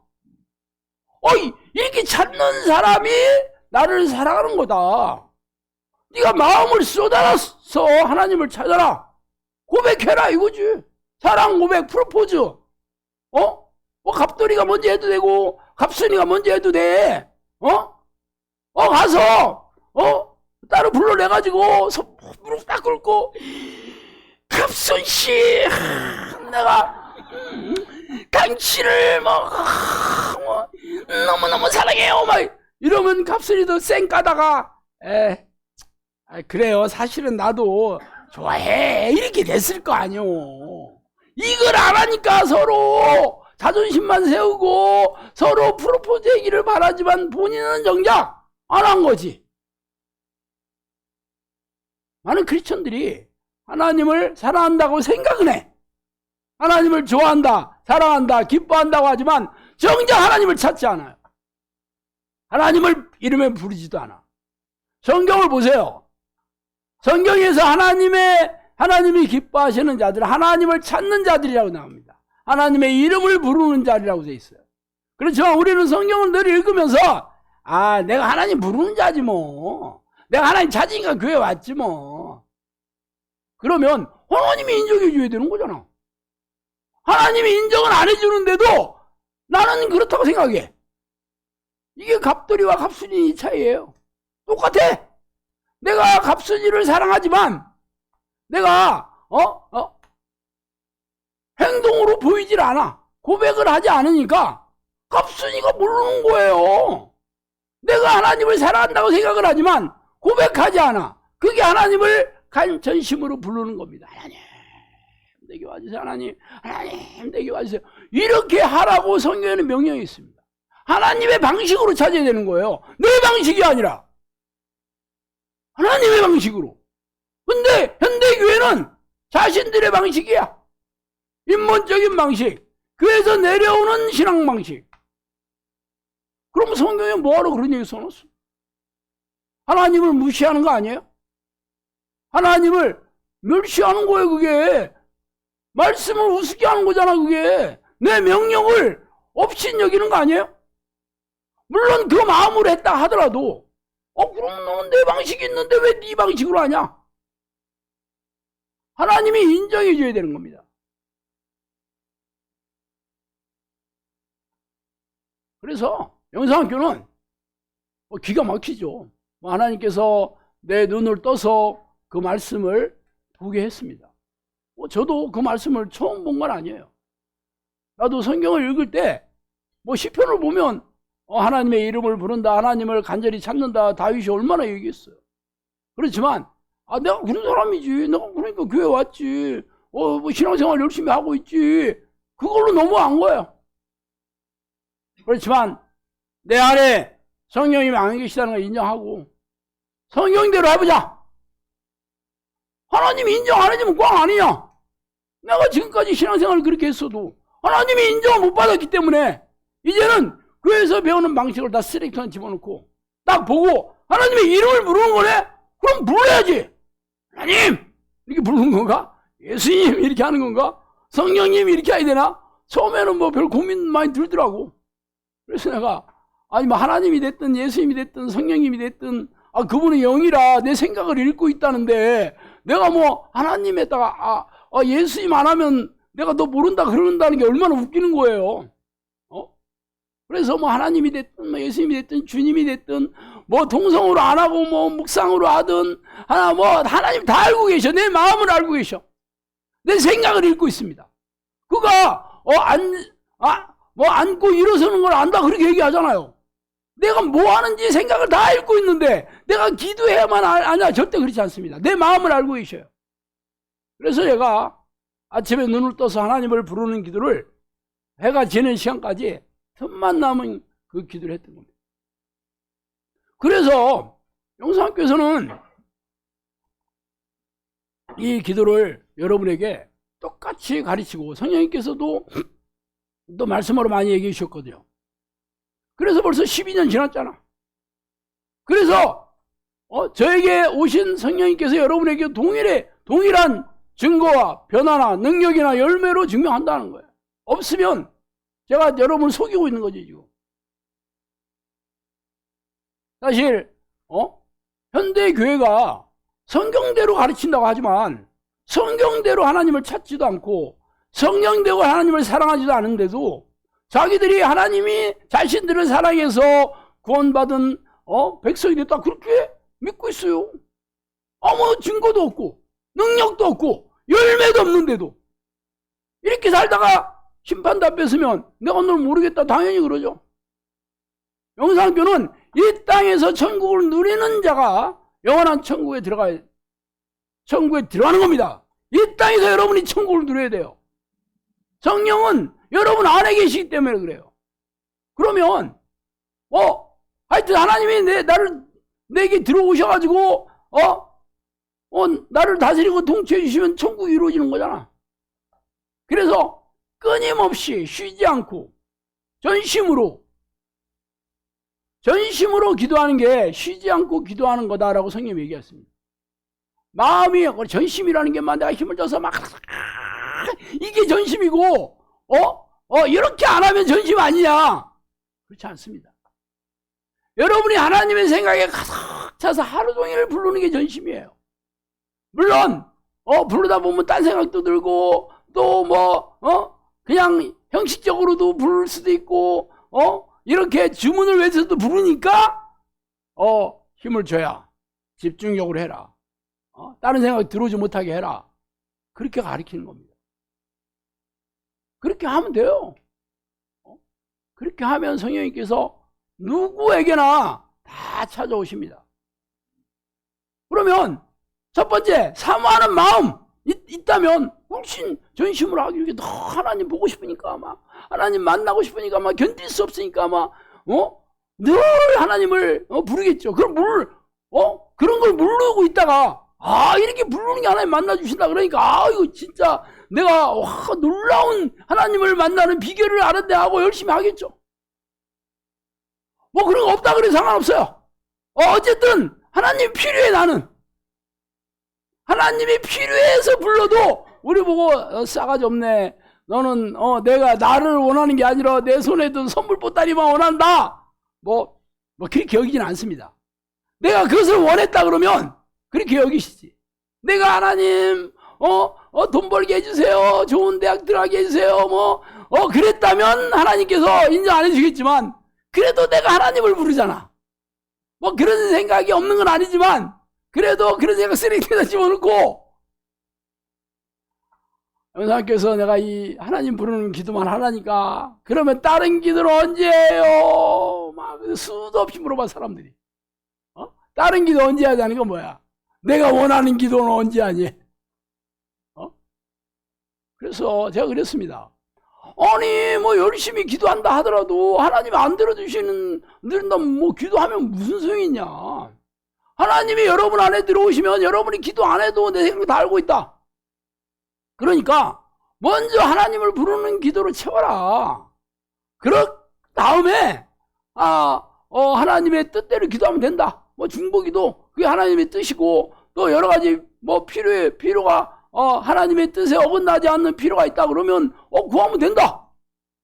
이렇게 찾는 사람이 나를 사랑하는 거다. 네가 마음을 쏟아서 하나님을 찾아라. 고백해라 이거지. 사랑 고백, 프로포즈. 갑돌이가 먼저 해도 되고 갑순이가 먼저 해도 돼. 가서 따로 불러내가지고 무릎 딱 꿇고, 갑순씨, 내가 당신을 너무너무 사랑해요 이러면 갑순이도 쌩 까다가 그래요, 사실은 나도 좋아해, 이렇게 됐을 거 아니오. 이걸 안 하니까 서로 자존심만 세우고 서로 프로포즈 얘기를 바라지만 본인은 정작 안 한 거지. 많은 크리스천들이 하나님을 사랑한다고 생각은 해. 하나님을 좋아한다, 사랑한다, 기뻐한다고 하지만 정작 하나님을 찾지 않아요. 하나님을 이름에 부르지도 않아. 성경을 보세요. 성경에서 하나님이 기뻐하시는 자들, 하나님을 찾는 자들이라고 나옵니다. 하나님의 이름을 부르는 자리라고 되어 있어요. 그렇지만 우리는 성경을 늘 읽으면서 내가 하나님 부르는 자지 뭐, 내가 하나님 찾으니까 교회 왔지 뭐. 그러면 하나님이 인정해 줘야 되는 거잖아. 하나님이 인정을 안 해주는데도 나는 그렇다고 생각해. 이게 갑돌이와 갑순이 차이예요. 똑같아. 내가 갑순이를 사랑하지만 내가 행동으로 보이질 않아. 고백을 하지 않으니까 갑순이가 모르는 거예요. 내가 하나님을 사랑한다고 생각을 하지만 고백하지 않아. 그게 하나님을 전심으로 부르는 겁니다. 하나님 내게 와주세요. 하나님 내게 와주세요. 이렇게 하라고 성경에는 명령이 있습니다. 하나님의 방식으로 찾아야 되는 거예요. 내 방식이 아니라 하나님의 방식으로. 근데 현대교회는 자신들의 방식이야. 인본적인 방식, 교회에서 내려오는 신앙 방식. 그럼 성경에 뭐하러 그런 얘기 써놨어? 하나님을 무시하는 거 아니에요? 하나님을 멸시하는 거예요. 그게 말씀을 우습게 하는 거잖아. 그게 내 명령을 없인 여기는 거 아니에요? 물론 그 마음으로 했다 하더라도 그럼 너는 내 방식이 있는데 왜 네 방식으로 하냐? 하나님이 인정해 줘야 되는 겁니다. 그래서 영상학교는 기가 막히죠. 하나님께서 내 눈을 떠서 그 말씀을 보게 했습니다. 저도 그 말씀을 처음 본 건 아니에요. 나도 성경을 읽을 때 시편을 보면 하나님의 이름을 부른다, 하나님을 간절히 찾는다, 다윗이 얼마나 얘기했어요. 그렇지만 내가 그런 사람이지, 내가 그러니까 교회 왔지, 신앙생활 열심히 하고 있지, 그걸로 넘어간 거예요. 그렇지만 내 안에 성령님이 안 계시다는 걸 인정하고 성경대로 해보자. 하나님이 인정 안 해주면 꽝 아니냐? 내가 지금까지 신앙생활을 그렇게 했어도 하나님이 인정을 못 받았기 때문에 이제는 교회에서 배우는 방식을 다 쓰레기통에 집어넣고 딱 보고 하나님의 이름을 부르는 거네? 그럼 불러야지. 하나님! 이렇게 부르는 건가? 예수님 이렇게 하는 건가? 성령님 이렇게 해야 되나? 처음에는 별 고민 많이 들더라고. 그래서 내가 하나님이 됐든 예수님이 됐든 성령님이 됐든 그분은 영이라 내 생각을 읽고 있다는데 내가 하나님에다가 예수님 안 하면 내가 너 모른다 그런다는 게 얼마나 웃기는 거예요. 그래서 하나님이 됐든 예수님이 됐든 주님이 됐든 동성으로 안 하고 묵상으로 하든 하나님 다 알고 계셔. 내 마음을 알고 계셔. 내 생각을 읽고 있습니다. 그가 앉고 일어서는 걸 안다 그렇게 얘기하잖아요. 내가 뭐 하는지 생각을 다 읽고 있는데 내가 기도해야만 아냐? 절대 그렇지 않습니다. 내 마음을 알고 계셔요. 그래서 제가 아침에 눈을 떠서 하나님을 부르는 기도를 해가 지는 시간까지 틈만 남은 그 기도를 했던 겁니다. 그래서 영상학교에서는 이 기도를 여러분에게 똑같이 가르치고 성령님께서도 또 말씀으로 많이 얘기해 주셨거든요. 그래서 벌써 12년 지났잖아. 그래서 저에게 오신 성령님께서 여러분에게 동일한 증거와 변화나 능력이나 열매로 증명한다는 거예요. 없으면 제가 여러분을 속이고 있는 거지, 지금. 사실, 현대 교회가 성경대로 가르친다고 하지만 성경대로 하나님을 찾지도 않고 성령대로 하나님을 사랑하지도 않은데도 자기들이 하나님이 자신들을 사랑해서 구원받은 백성이 됐다 그렇게 믿고 있어요. 아무 증거도 없고 능력도 없고 열매도 없는데도 이렇게 살다가 심판 다 뺏으면 내가 오늘 모르겠다 당연히 그러죠. 영상교는 이 땅에서 천국을 누리는 자가 영원한 천국에 들어가는 겁니다. 이 땅에서 여러분이 천국을 누려야 돼요. 성령은 여러분 안에 계시기 때문에 그래요. 그러면 하여튼 하나님이 내게 들어오셔가지고 나를 다스리고 통치해 주시면 천국이 이루어지는 거잖아. 그래서 끊임없이 쉬지 않고 전심으로 기도하는 게 쉬지 않고 기도하는 거다라고 성령이 얘기했습니다. 마음이 전심이라는 게 내가 힘을 줘서 막 이게 전심이고 이렇게 안 하면 전심 아니냐? 그렇지 않습니다. 여러분이 하나님의 생각에 가득 차서 하루 종일 부르는 게 전심이에요. 물론 부르다 보면 딴 생각도 들고 또 그냥 형식적으로도 부를 수도 있고 이렇게 주문을 외쳐도 부르니까 힘을 줘야 집중력으로 해라. 다른 생각 들어오지 못하게 해라. 그렇게 가르치는 겁니다. 그렇게 하면 돼요. 그렇게 하면 성령님께서 누구에게나 다 찾아오십니다. 그러면 첫 번째 사모하는 마음 있다면 훨씬 전심으로 하기 위해 더 하나님 보고 싶으니까 하나님 만나고 싶으니까 견딜 수 없으니까 늘 하나님을 부르겠죠. 그럼 그런 걸 모르고 있다가 이렇게 부르는 게 하나님 만나 주신다 그러니까 이거 진짜 내가 놀라운 하나님을 만나는 비결을 알았네 하고 열심히 하겠죠. 그런 거 없다 그래도 상관없어요. 어쨌든 하나님이 필요해. 나는 하나님이 필요해서 불러도 우리 보고 싸가지 없네. 너는 내가 나를 원하는 게 아니라 내 손에 든 선물 보따리만 원한다. 그렇게 여기지는 않습니다. 내가 그것을 원했다 그러면 그렇게 여기시지. 내가 하나님 돈 벌게 해주세요. 좋은 대학 들어가게 해주세요. 그랬다면 하나님께서 인정 안 해주겠지만 그래도 내가 하나님을 부르잖아. 그런 생각이 없는 건 아니지만 그래도 그런 생각 쓰레기에다 집어넣고 영사님께서 내가 이 하나님 부르는 기도만 하라니까 그러면 다른 기도는 언제 해요? 수도 없이 물어봐 사람들이. 다른 기도 언제 하자는 건 뭐야? 내가 원하는 기도는 언제 하니? 그래서 제가 그랬습니다. 아니 열심히 기도한다 하더라도 하나님이 안 들어준다면 기도하면 무슨 소용이 있냐? 하나님이 여러분 안에 들어오시면 여러분이 기도 안 해도 내 생각 다 알고 있다. 그러니까 먼저 하나님을 부르는 기도로 채워라. 그런 다음에 하나님의 뜻대로 기도하면 된다. 중보기도 그게 하나님의 뜻이고 또 여러 가지 필요가 하나님의 뜻에 어긋나지 않는 필요가 있다 그러면 구하면 된다.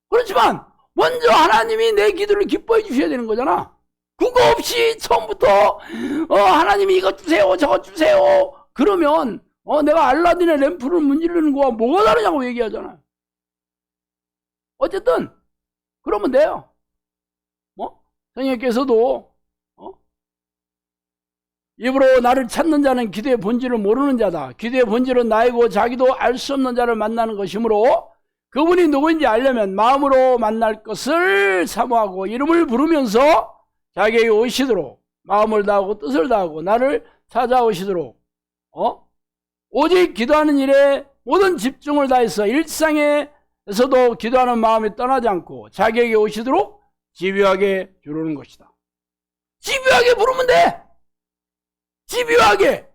그렇지만 먼저 하나님이 내 기도를 기뻐해 주셔야 되는 거잖아. 그거 없이 처음부터 하나님이 이것 주세요 저것 주세요 그러면 내가 알라딘의 램프를 문지르는 거와 뭐가 다르냐고 얘기하잖아. 어쨌든 그러면 돼요. 성령께서도 입으로 나를 찾는 자는 기도의 본질을 모르는 자다. 기도의 본질은 나이고 자기도 알 수 없는 자를 만나는 것이므로 그분이 누구인지 알려면 마음으로 만날 것을 사모하고 이름을 부르면서 자기에게 오시도록 마음을 다하고 뜻을 다하고 나를 찾아오시도록 오직 기도하는 일에 모든 집중을 다해서 일상에서도 기도하는 마음이 떠나지 않고 자기에게 오시도록 집요하게 부르는 것이다. 집요하게 부르면 돼. 집요하게.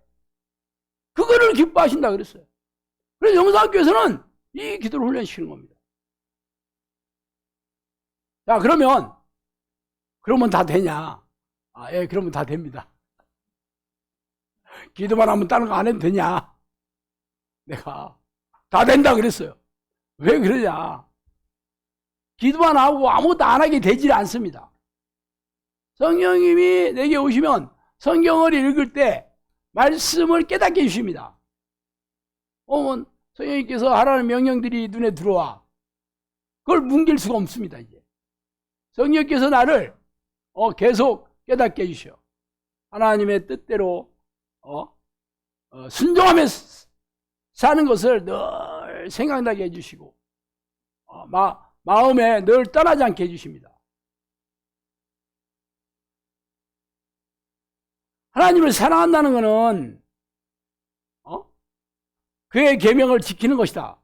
그거를 기뻐하신다 그랬어요. 그래서 영상학교에서는 이 기도를 훈련시키는 겁니다. 자, 그러면 다 되냐? 예, 그러면 다 됩니다. 기도만 하면 다른 거 안 해도 되냐? 내가 다 된다 그랬어요. 왜 그러냐? 기도만 하고 아무것도 안 하게 되질 않습니다. 성령님이 내게 오시면 성경을 읽을 때 말씀을 깨닫게 해주십니다. 성령님께서 하라는 명령들이 눈에 들어와. 그걸 뭉갤 수가 없습니다. 이제 성령께서 나를 계속 깨닫게 해주셔. 하나님의 뜻대로 순종하며 사는 것을 늘 생각나게 해주시고 마음에 늘 떠나지 않게 해주십니다. 하나님을 사랑한다는 것은 그의 계명을 지키는 것이다.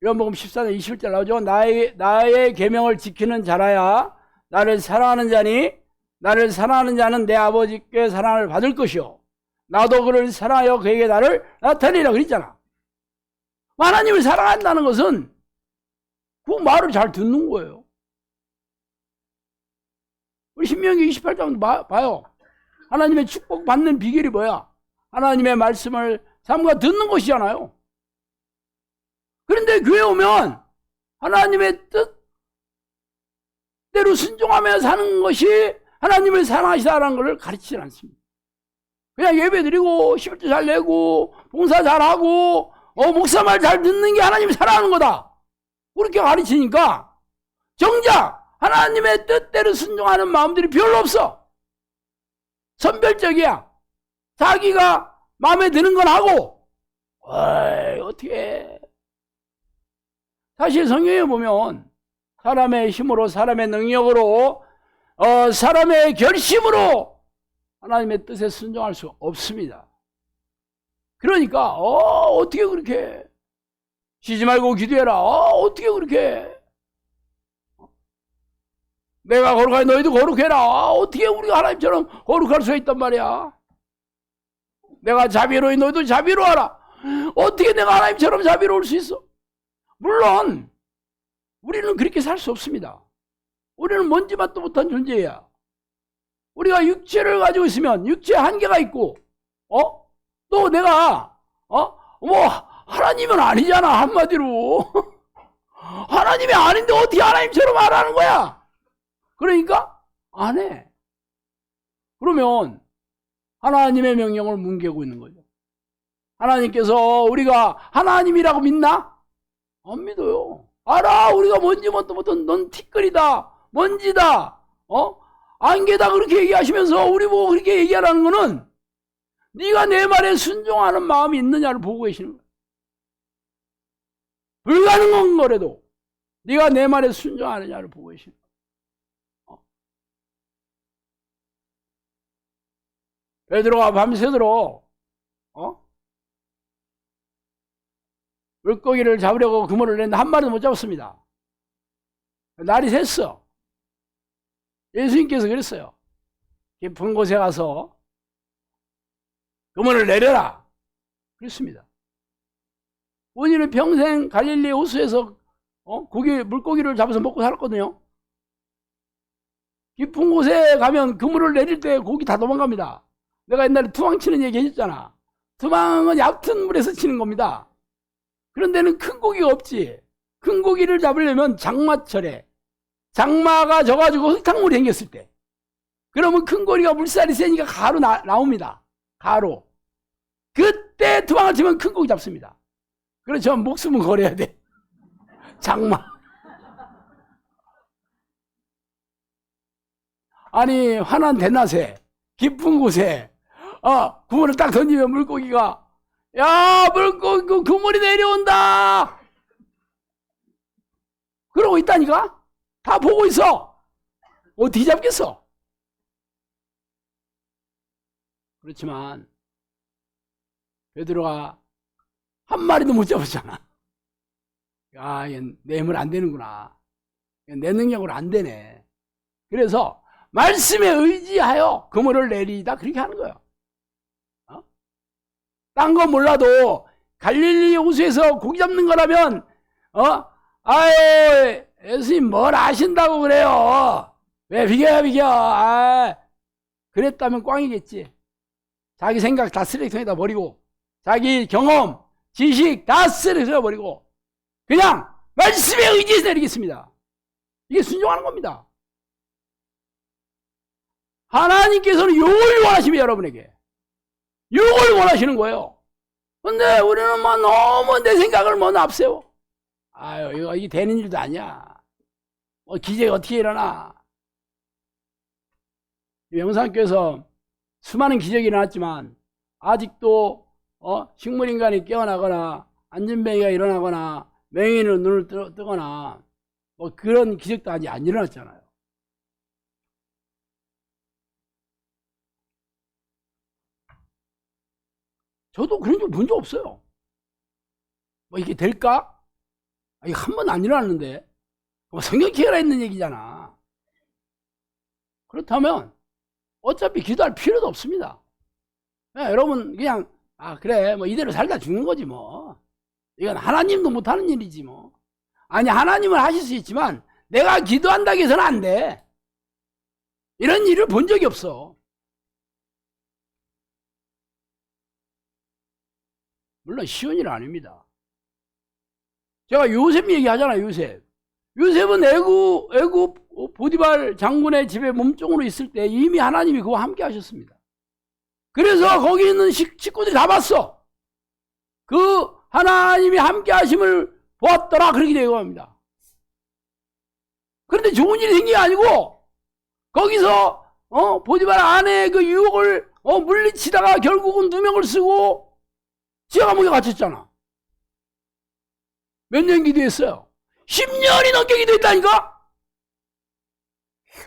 요한복음 14장 21절 나오죠. 나의 계명을 지키는 자라야 나를 사랑하는 자니 나를 사랑하는 자는 내 아버지께 사랑을 받을 것이요 나도 그를 사랑하여 그에게 나를 나타내리라 그랬잖아. 하나님을 사랑한다는 것은 그 말을 잘 듣는 거예요. 우리 신명기 28장 봐요. 하나님의 축복 받는 비결이 뭐야? 하나님의 말씀을 삼가 듣는 것이잖아요. 그런데 교회 오면 하나님의 뜻대로 순종하며 사는 것이 하나님을 사랑하시다라는 것을 가르치지 않습니다. 그냥 예배 드리고 11조 잘 내고 봉사 잘하고 목사 말 잘 듣는 게 하나님을 사랑하는 거다. 그렇게 가르치니까 정작 하나님의 뜻대로 순종하는 마음들이 별로 없어. 선별적이야. 자기가 마음에 드는 건 하고 어떻게 해. 사실 성경에 보면 사람의 힘으로 사람의 능력으로 사람의 결심으로 하나님의 뜻에 순종할 수 없습니다. 그러니까 어떻게 그렇게 쉬지 말고 기도해라. 어떻게 그렇게 내가 거룩하니 너희도 거룩해라. 어떻게 우리가 하나님처럼 거룩할 수 있단 말이야. 내가 자비로이 너희도 자비로워라. 어떻게 내가 하나님처럼 자비로울 수 있어? 물론 우리는 그렇게 살 수 없습니다. 우리는 먼지맛도 못한 존재야. 우리가 육체를 가지고 있으면 육체에 한계가 있고 또 내가 하나님은 아니잖아. 한마디로 하나님이 아닌데 어떻게 하나님처럼 말하는 거야? 그러니까 안 해. 그러면 하나님의 명령을 뭉개고 있는 거죠. 하나님께서 우리가 하나님이라고 믿나? 안 믿어요. 알아. 우리가 먼지맛도 못한 넌 티끌이다. 먼지다. 안개다. 그렇게 얘기하시면서 우리 보고 그렇게 얘기하라는 거는 네가 내 말에 순종하는 마음이 있느냐를 보고 계시는 거야. 불가능한 거라도 네가 내 말에 순종하느냐를 보고 계시는 거야. 베드로가 밤새도록 물고기를 잡으려고 그물을 냈는데 한 마리도 못 잡았습니다. 날이 샜어. 예수님께서 그랬어요. 깊은 곳에 가서 그물을 내려라. 그랬습니다. 본인은 평생 갈릴리 호수에서 물고기를 잡아서 먹고 살았거든요. 깊은 곳에 가면 그물을 내릴 때 고기 다 도망갑니다. 내가 옛날에 투망 치는 얘기 해줬잖아. 투망은 얕은 물에서 치는 겁니다. 그런 데는 큰 고기가 없지. 큰 고기를 잡으려면 장마철에 장마가 져가지고 흙탕물이 생겼을 때, 그러면 큰 고기가 물살이 세니까 가로 나옵니다. 가로. 그때 투망을 치면 큰 고기 잡습니다. 그렇죠. 목숨은 걸어야 돼. 장마. 아니 환한 대낮에 깊은 곳에 그물을 딱 던지면 물고기가 야 물고기 그물이 내려온다 그러고 있다니까. 다 보고 있어. 어떻게 잡겠어? 그렇지만 베드로가 한 마리도 못 잡았잖아. 야, 내 힘은 안 되는구나. 내 능력으로 안 되네. 그래서 말씀에 의지하여 그물을 내리다 그렇게 하는 거예요. 딴 거 몰라도 갈릴리 호수에서 고기 잡는 거라면 아유 예수님 뭘 아신다고 그래요. 왜 비교야 비교. 그랬다면 꽝이겠지. 자기 생각 다 쓰레기통에다 버리고, 자기 경험, 지식 다 쓰레기통에다 버리고, 그냥 말씀에 의지해서 내리겠습니다. 이게 순종하는 겁니다. 하나님께서는 욕을 원하시면 여러분에게 욕을 원하시는 거예요. 근데 우리는 뭐 너무 내 생각을 뭐 앞세워. 아유, 이게 되는 일도 아니야. 기적이 어떻게 일어나. 영산교에서 수많은 기적이 일어났지만 아직도 식물인간이 깨어나거나 안진뱅이가 일어나거나 맹인은 눈을 뜨거나 뭐 그런 기적도 아직 안 일어났잖아요. 저도 그런 적 본 적 없어요. 뭐 이게 될까? 이게 한 번도 안 일어났는데 성경책에 있는 얘기잖아. 그렇다면 어차피 기도할 필요도 없습니다. 여러분 그냥 그래 뭐 이대로 살다 죽는 거지 뭐. 이건 하나님도 못하는 일이지 뭐. 아니 하나님은 하실 수 있지만 내가 기도한다고 해서는 안 돼. 이런 일을 본 적이 없어. 물론 쉬운 일은 아닙니다. 제가 요셉 얘기하잖아요. 요셉은 애굽 보디발 장군의 집에 몸종으로 있을 때 이미 하나님이 그와 함께 하셨습니다. 그래서 거기 있는 식구들이 다 봤어. 그 하나님이 함께 하심을 보았더라 그렇게 되고 합니다. 그런데 좋은 일이 생긴 게 아니고 거기서 보디발 아내의 그 유혹을 물리치다가 결국은 누명을 쓰고 지하 감옥에 갇혔잖아. 몇 년 기도했어요? 10년이 넘게 기도했다니까?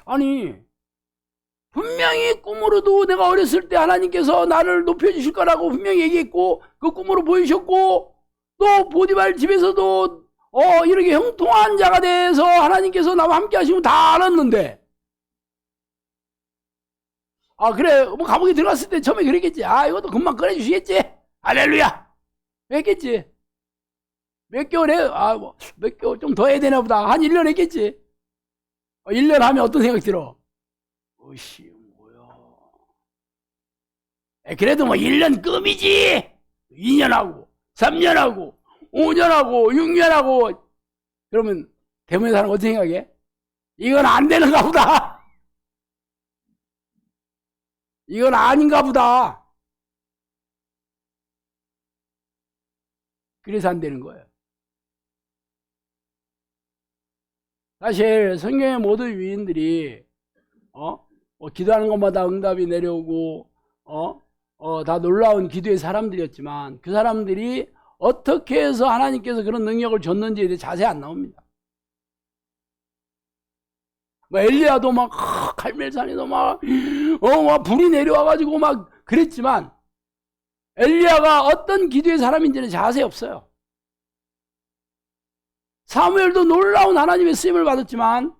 아니 분명히 꿈으로도 내가 어렸을 때 하나님께서 나를 높여주실 거라고 분명히 얘기했고 그 꿈으로 보이셨고 또 보디발 집에서도 이렇게 형통한 자가 돼서 하나님께서 나와 함께 하시면 다 알았는데 그래 뭐 감옥에 들어갔을 때 처음에 그랬겠지. 이것도 금방 꺼내주시겠지. 할렐루야 했겠지. 몇 개월 해? 몇 개월 좀 더 해야 되나 보다. 한 1년 했겠지. 1년 하면 어떤 생각 들어? 어이씨 뭐야. 그래도 뭐 1년 끔이지. 2년 하고 3년 하고 5년 하고 6년 하고 그러면 대문에 사람 어떻게 생각해? 이건 안 되는가 보다. 이건 아닌가 보다. 그래서 안 되는 거예요. 사실 성경의 모든 위인들이 기도하는 것마다 응답이 내려오고 다 놀라운 기도의 사람들이었지만 그 사람들이 어떻게 해서 하나님께서 그런 능력을 줬는지에 대해 자세히 안 나옵니다. 뭐 엘리야도 막 갈멜산에도 막 불이 내려와가지고 막 그랬지만 엘리야가 어떤 기도의 사람인지는 자세히 없어요. 사무엘도 놀라운 하나님의 쓰임을 받았지만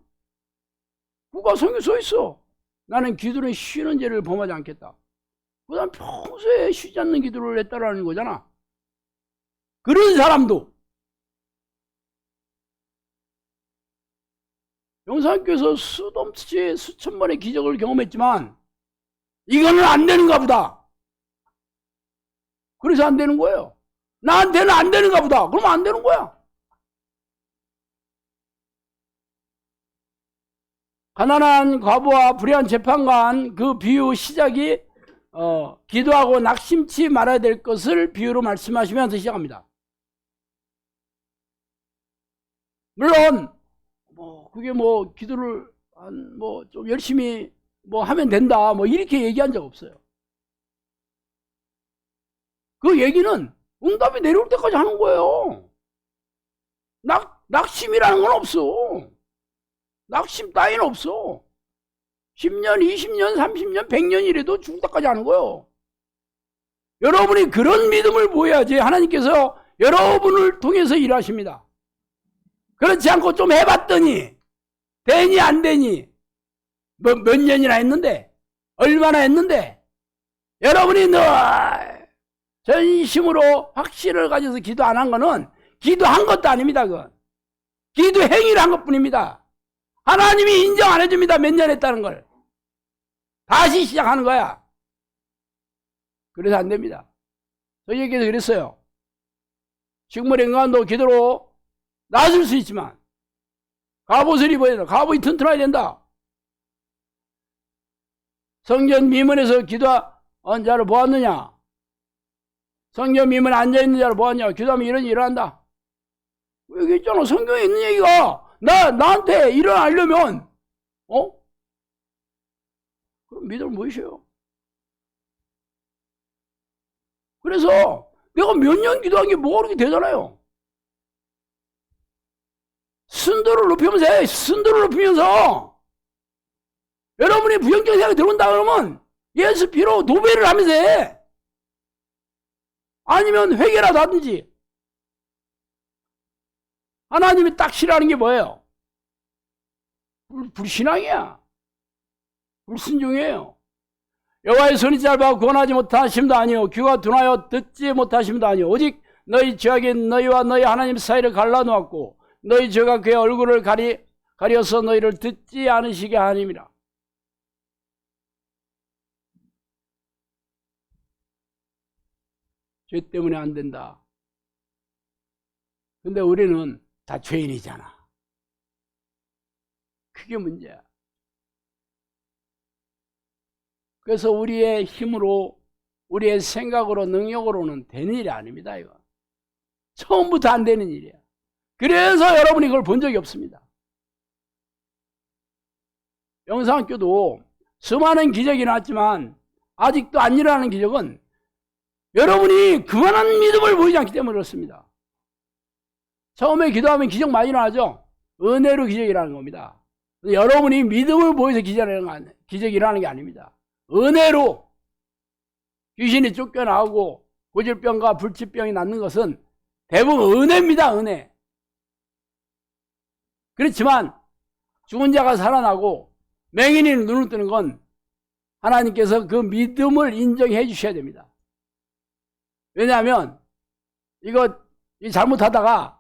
그가 성경에 써 있어. 나는 기도는 쉬는 죄를 범하지 않겠다. 그 사람 평소에 쉬지 않는 기도를 했다라는 거잖아. 그런 사람도 영산교에서 수없이 수천 번의 기적을 경험했지만 이거는 안 되는가 보다. 그래서 안 되는 거예요. 나한테는 안 되는가 보다. 그러면 안 되는 거야. 가난한 과부와 불의한 재판관 그 비유 시작이 기도하고 낙심치 말아야 될 것을 비유로 말씀하시면서 시작합니다. 물론 그게 기도를 좀 열심히 하면 된다 이렇게 얘기한 적 없어요. 그 얘기는 응답이 내려올 때까지 하는 거예요. 낙심이라는 건 없어. 낙심 따위는 없어. 10년, 20년, 30년, 100년이라도 죽을 때까지 하는 거예요. 여러분이 그런 믿음을 보여야지 하나님께서 여러분을 통해서 일하십니다. 그렇지 않고 좀 해봤더니 되니 안 되니 몇 년이나 했는데 얼마나 했는데 여러분이 늘 전심으로 확신을 가져서 기도 안 한 거는 기도한 것도 아닙니다. 그건 기도 행위를 한 것뿐입니다. 하나님이 인정 안 해줍니다. 몇 년 했다는 걸. 다시 시작하는 거야. 그래서 안 됩니다. 저희에게도 그랬어요. 식물 인간도 기도로 나아질 수 있지만 갑옷을 입어야 된다. 갑옷이 튼튼해야 된다. 성전 미문에서 기도한 자를 보았느냐? 성전 미문에 앉아있는 자를 보았냐? 기도하면 이런 일을 한다. 여기 있잖아. 성경에 있는 얘기가 나한테 일어나려면 그럼 믿음을 모이셔요. 그래서 내가 몇 년 기도한 게 뭐가 그렇게 되잖아요. 순도를 높이면서 해. 순도를 높이면서 여러분이 부정적인 생각이 들어온다 그러면 예수 피로 노배를 하면서 해. 아니면 회개라도 하든지. 하나님이 딱 싫어하는 게 뭐예요? 불신앙이야. 불순종이에요. 여호와의 손이 짧아 구원하지 못하심도 아니요 귀가 둔하여 듣지 못하심도 아니요 오직 너희 죄악이 너희와 너희 하나님 사이를 갈라놓았고 너희 죄가 그의 얼굴을 가려서 너희를 듣지 않으시게 하님이라. 죄 때문에 안 된다. 근데 우리는 다 죄인이잖아. 그게 문제야. 그래서 우리의 힘으로, 우리의 생각으로, 능력으로는 되는 일이 아닙니다, 이거. 처음부터 안 되는 일이야. 그래서 여러분이 그걸 본 적이 없습니다. 영상학교도 수많은 기적이 나왔지만 아직도 안 일어나는 기적은 여러분이 그만한 믿음을 보이지 않기 때문에 그렇습니다. 처음에 기도하면 기적 많이 일어나죠? 은혜로 기적이 일어나는 겁니다. 여러분이 믿음을 보여서 기적이 일어나는 게 아닙니다. 은혜로 귀신이 쫓겨나오고 고질병과 불치병이 낫는 것은 대부분 은혜입니다. 은혜. 그렇지만 죽은 자가 살아나고 맹인이 눈을 뜨는 건 하나님께서 그 믿음을 인정해 주셔야 됩니다. 왜냐하면 이거 잘못하다가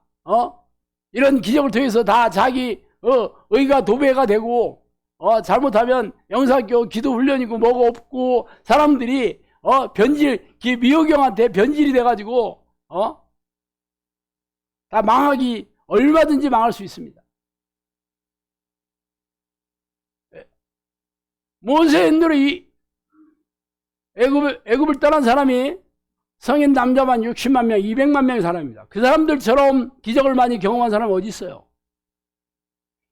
이런 기적을 통해서 다 자기 의가 도배가 되고 잘못하면 영사학교 기도 훈련이고 뭐가 없고 사람들이 미호경한테 변질이 돼가지고 다 망하기 얼마든지 망할 수 있습니다. 모세 인도로 애굽을 떠난 사람이 성인 남자만 60만 명, 200만 명의 사람입니다. 그 사람들처럼 기적을 많이 경험한 사람은 어디 있어요?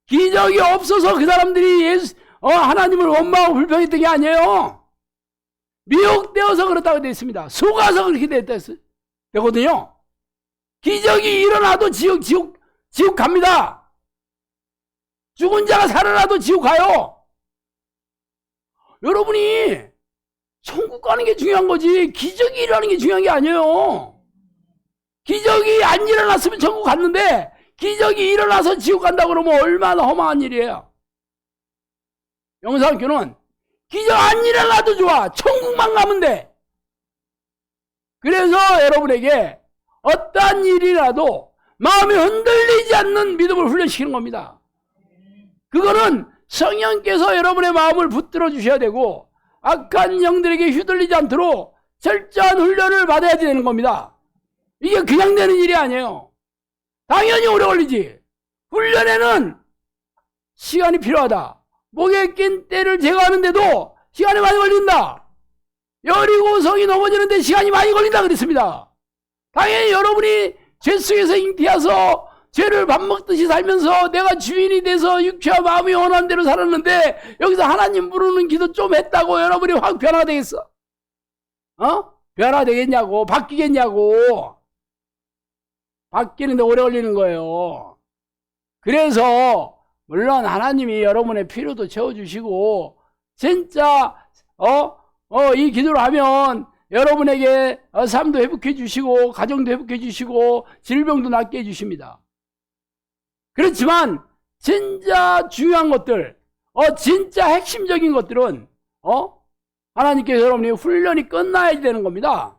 기적이 없어서 그 사람들이 하나님을 원망하고 불평했던 게 아니에요. 미혹되어서 그렇다고 되어 있습니다. 속아서 그렇게 되거든요. 기적이 일어나도 지옥 갑니다. 죽은 자가 살아나도 지옥 가요. 여러분이 천국 가는 게 중요한 거지 기적이 일어나는 게 중요한 게 아니에요. 기적이 안 일어났으면 천국 갔는데 기적이 일어나서 지옥 간다 그러면 얼마나 허망한 일이에요. 영상교는 기적 안 일어나도 좋아. 천국만 가면 돼. 그래서 여러분에게 어떠한 일이라도 마음이 흔들리지 않는 믿음을 훈련시키는 겁니다. 그거는 성령께서 여러분의 마음을 붙들어 주셔야 되고 악한 영들에게 휘둘리지 않도록 철저한 훈련을 받아야 되는 겁니다. 이게 그냥 되는 일이 아니에요. 당연히 오래 걸리지. 훈련에는 시간이 필요하다. 목에 낀 때를 제거하는데도 시간이 많이 걸린다. 여리고 성이 넘어지는데 시간이 많이 걸린다 그랬습니다. 당연히 여러분이 죄 속에서 잉태해서 죄를 밥 먹듯이 살면서 내가 주인이 돼서 육체와 마음이 원하는 대로 살았는데 여기서 하나님 부르는 기도 좀 했다고 여러분이 확 변화되겠어? 변화되겠냐고. 바뀌겠냐고. 바뀌는데 오래 걸리는 거예요. 그래서 물론 하나님이 여러분의 필요도 채워주시고 진짜 이 기도를 하면 여러분에게 삶도 회복해 주시고 가정도 회복해 주시고 질병도 낫게 해주십니다. 그렇지만 진짜 중요한 것들 진짜 핵심적인 것들은 하나님께서 여러분이 훈련이 끝나야 되는 겁니다.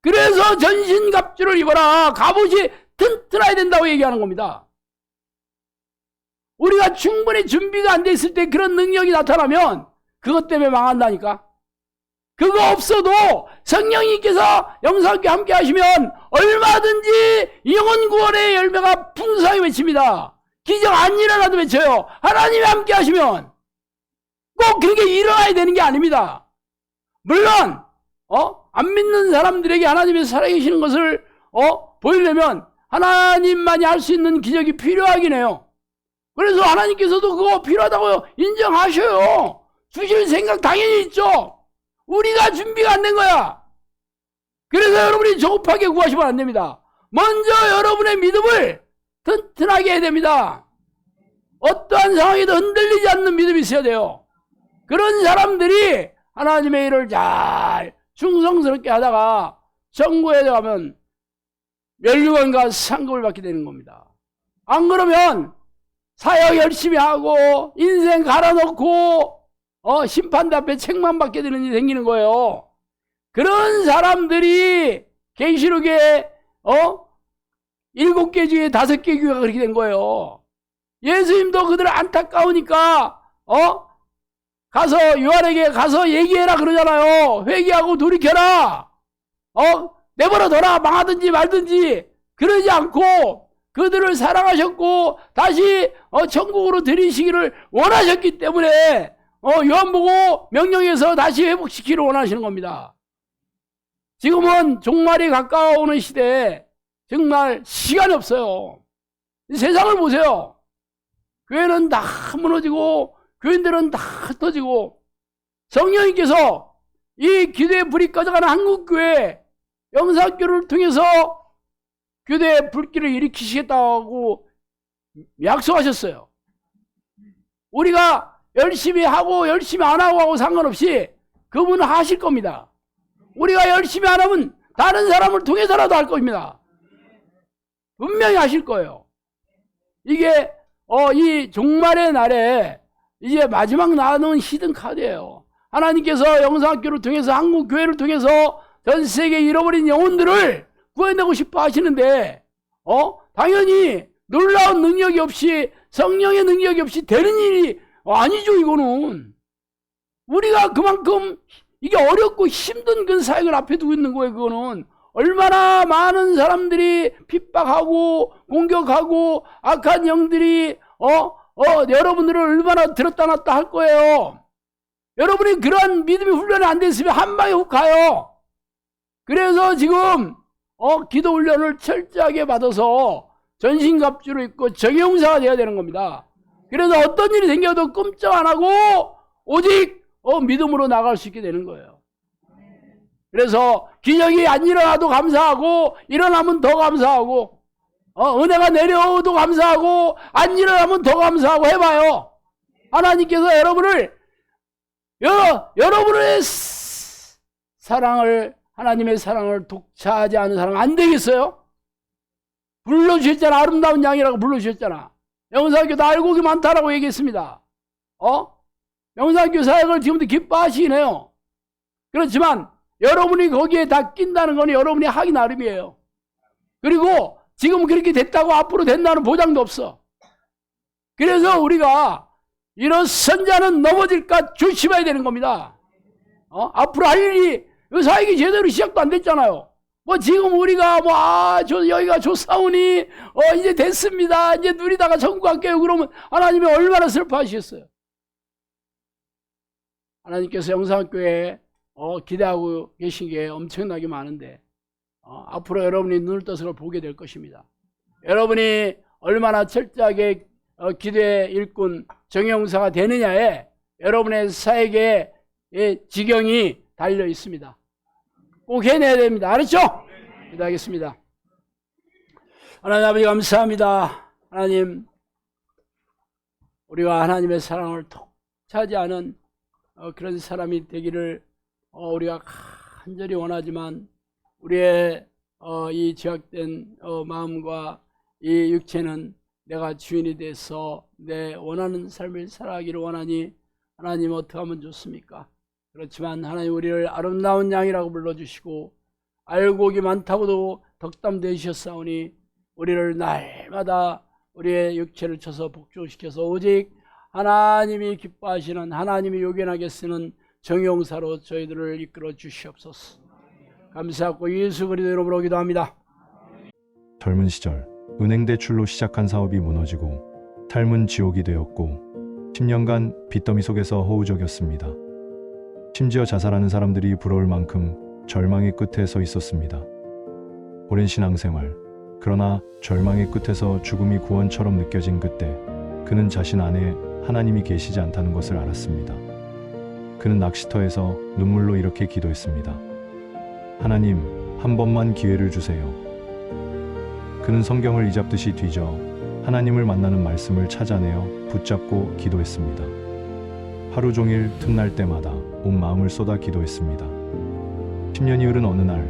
그래서 전신갑주를 입어라. 갑옷이 튼튼해야 된다고 얘기하는 겁니다. 우리가 충분히 준비가 안 돼 있을 때 그런 능력이 나타나면 그것 때문에 망한다니까. 그거 없어도 성령님께서 영상과 함께 하시면 얼마든지 영혼 구원의 열매가 풍성히 맺힙니다. 기적 안 일어나도 맺혀요. 하나님이 함께 하시면 꼭 그렇게 일어나야 되는 게 아닙니다. 물론 안 믿는 사람들에게 하나님이 살아계시는 것을 보이려면 하나님만이 할 수 있는 기적이 필요하긴 해요. 그래서 하나님께서도 그거 필요하다고 인정하셔요. 주실 생각 당연히 있죠. 우리가 준비가 안 된 거야. 그래서 여러분이 조급하게 구하시면 안 됩니다. 먼저 여러분의 믿음을 튼튼하게 해야 됩니다. 어떠한 상황에도 흔들리지 않는 믿음이 있어야 돼요. 그런 사람들이 하나님의 일을 잘 충성스럽게 하다가 천국에 가면 멸류관과 상급을 받게 되는 겁니다. 안 그러면 사역 열심히 하고 인생 갈아놓고 심판대 앞에 책만 받게 되는 일이 생기는 거예요. 그런 사람들이 계시록에 7개 중에 5개 교회가 그렇게 된 거예요. 예수님도 그들 안타까우니까 가서 요한에게 가서 얘기해라 그러잖아요. 회개하고 돌이켜라. 내버려둬라. 망하든지 말든지. 그러지 않고 그들을 사랑하셨고 다시 천국으로 들이시기를 원하셨기 때문에 요한복음 명령해서 다시 회복시키기를 원하시는 겁니다. 지금은 종말이 가까워오는 시대에 정말 시간이 없어요. 세상을 보세요. 교회는 다 무너지고 교인들은 다 흩어지고 성령님께서 이 기도의 불이 꺼져가는 한국교회 영사학교를 통해서 교대의 불길을 일으키시겠다고 약속하셨어요. 우리가 열심히 하고 열심히 안 하고 상관없이 그분은 하실 겁니다. 우리가 열심히 안 하면 다른 사람을 통해서라도 할 겁니다. 분명히 하실 거예요. 이게 이 종말의 날에 이제 마지막 나오는 히든 카드예요. 하나님께서 영상학교를 통해서 한국 교회를 통해서 전 세계 잃어버린 영혼들을 구해내고 싶어 하시는데 당연히 놀라운 능력이 없이 성령의 능력이 없이 되는 일이 아니죠. 이거는 우리가 그만큼 이게 어렵고 힘든 그 사역을 앞에 두고 있는 거예요. 그거는 얼마나 많은 사람들이 핍박하고 공격하고 악한 영들이 여러분들을 얼마나 들었다 놨다 할 거예요. 여러분이 그러한 믿음이 훈련이 안 됐으면 한 방에 훅 가요. 그래서 지금 기도 훈련을 철저하게 받아서 전신갑주를 입고 정형사가 되어야 되는 겁니다. 그래서 어떤 일이 생겨도 꼼짝 안 하고 오직 믿음으로 나갈 수 있게 되는 거예요. 그래서 기적이 안 일어나도 감사하고 일어나면 더 감사하고 은혜가 내려오도 감사하고 안 일어나면 더 감사하고 해봐요. 하나님께서 여러분의 사랑을 하나님의 사랑을 독차하지 않은 사람 안 되겠어요? 불러주셨잖아. 아름다운 양이라고 불러주셨잖아. 영상교도 알곡이 많다라고 얘기했습니다. 영상교 사역을 지금도 기뻐하시긴 해요. 그렇지만 여러분이 거기에 다 낀다는 건 여러분이 하기 나름이에요. 그리고 지금 그렇게 됐다고 앞으로 된다는 보장도 없어. 그래서 우리가 이런 선자는 넘어질까 조심해야 되는 겁니다. 앞으로 할 일이 사역이 제대로 시작도 안 됐잖아요. 지금 우리가 여기가 좋사오니 이제 됐습니다. 이제 누리다가 천국 갈게요. 그러면 하나님이 얼마나 슬퍼하시겠어요. 하나님께서 영상교회에 기대하고 계신 게 엄청나게 많은데 앞으로 여러분이 눈을 떠서 그걸 보게 될 것입니다. 여러분이 얼마나 철저하게 기도의 일꾼 정형사가 되느냐에 여러분의 사역의 지경이 달려 있습니다. 꼭 해내야 됩니다. 알았죠? 기도하겠습니다. 하나님 아버지 감사합니다. 하나님, 우리가 하나님의 사랑을 톡 차지 않은 그런 사람이 되기를 우리가 간절히 원하지만 우리의 이 죄악된 마음과 이 육체는 내가 주인이 돼서 내 원하는 삶을 살아가기를 원하니 하나님 어떻게 하면 좋습니까? 그렇지만 하나님 우리를 아름다운 양이라고 불러주시고 알곡이 많다고도 덕담 되셨사오니 우리를 날마다 우리의 육체를 쳐서 복종시켜서 오직 하나님이 기뻐하시는 하나님이 요긴하게 쓰는 정용사로 저희들을 이끌어 주시옵소서. 감사하고 예수 그리스도 이름으로 기도합니다. 젊은 시절 은행 대출로 시작한 사업이 무너지고 삶은 지옥이 되었고 10년간 빚더미 속에서 허우적이었습니다. 심지어 자살하는 사람들이 부러울 만큼 절망의 끝에 서 있었습니다. 오랜 신앙생활, 그러나 절망의 끝에서 죽음이 구원처럼 느껴진 그때 그는 자신 안에 하나님이 계시지 않다는 것을 알았습니다. 그는 낚시터에서 눈물로 이렇게 기도했습니다. 하나님, 한 번만 기회를 주세요. 그는 성경을 이잡듯이 뒤져 하나님을 만나는 말씀을 찾아내어 붙잡고 기도했습니다. 하루 종일 틈날 때마다 온 마음을 쏟아 기도했습니다. 10년이 흐른 어느 날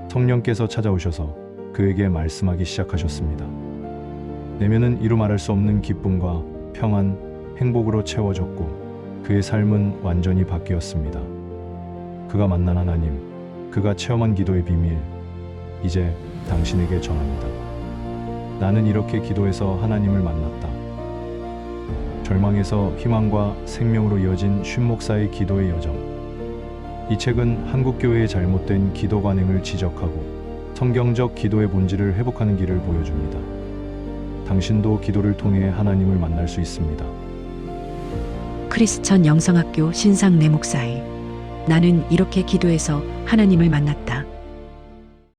성령께서 찾아오셔서 그에게 말씀하기 시작하셨습니다. 내면은 이루 말할 수 없는 기쁨과 평안, 행복으로 채워졌고 그의 삶은 완전히 바뀌었습니다. 그가 만난 하나님, 그가 체험한 기도의 비밀, 이제 당신에게 전합니다. 나는 이렇게 기도해서 하나님을 만났다. 절망에서 희망과 생명으로 이어진 쉰 목사의 기도의 여정. 이 책은 한국교회의 잘못된 기도 관행을 지적하고 성경적 기도의 본질을 회복하는 길을 보여줍니다. 당신도 기도를 통해 하나님을 만날 수 있습니다. 크리스천 영성학교 신상내 목사의 나는 이렇게 기도해서 하나님을 만났다.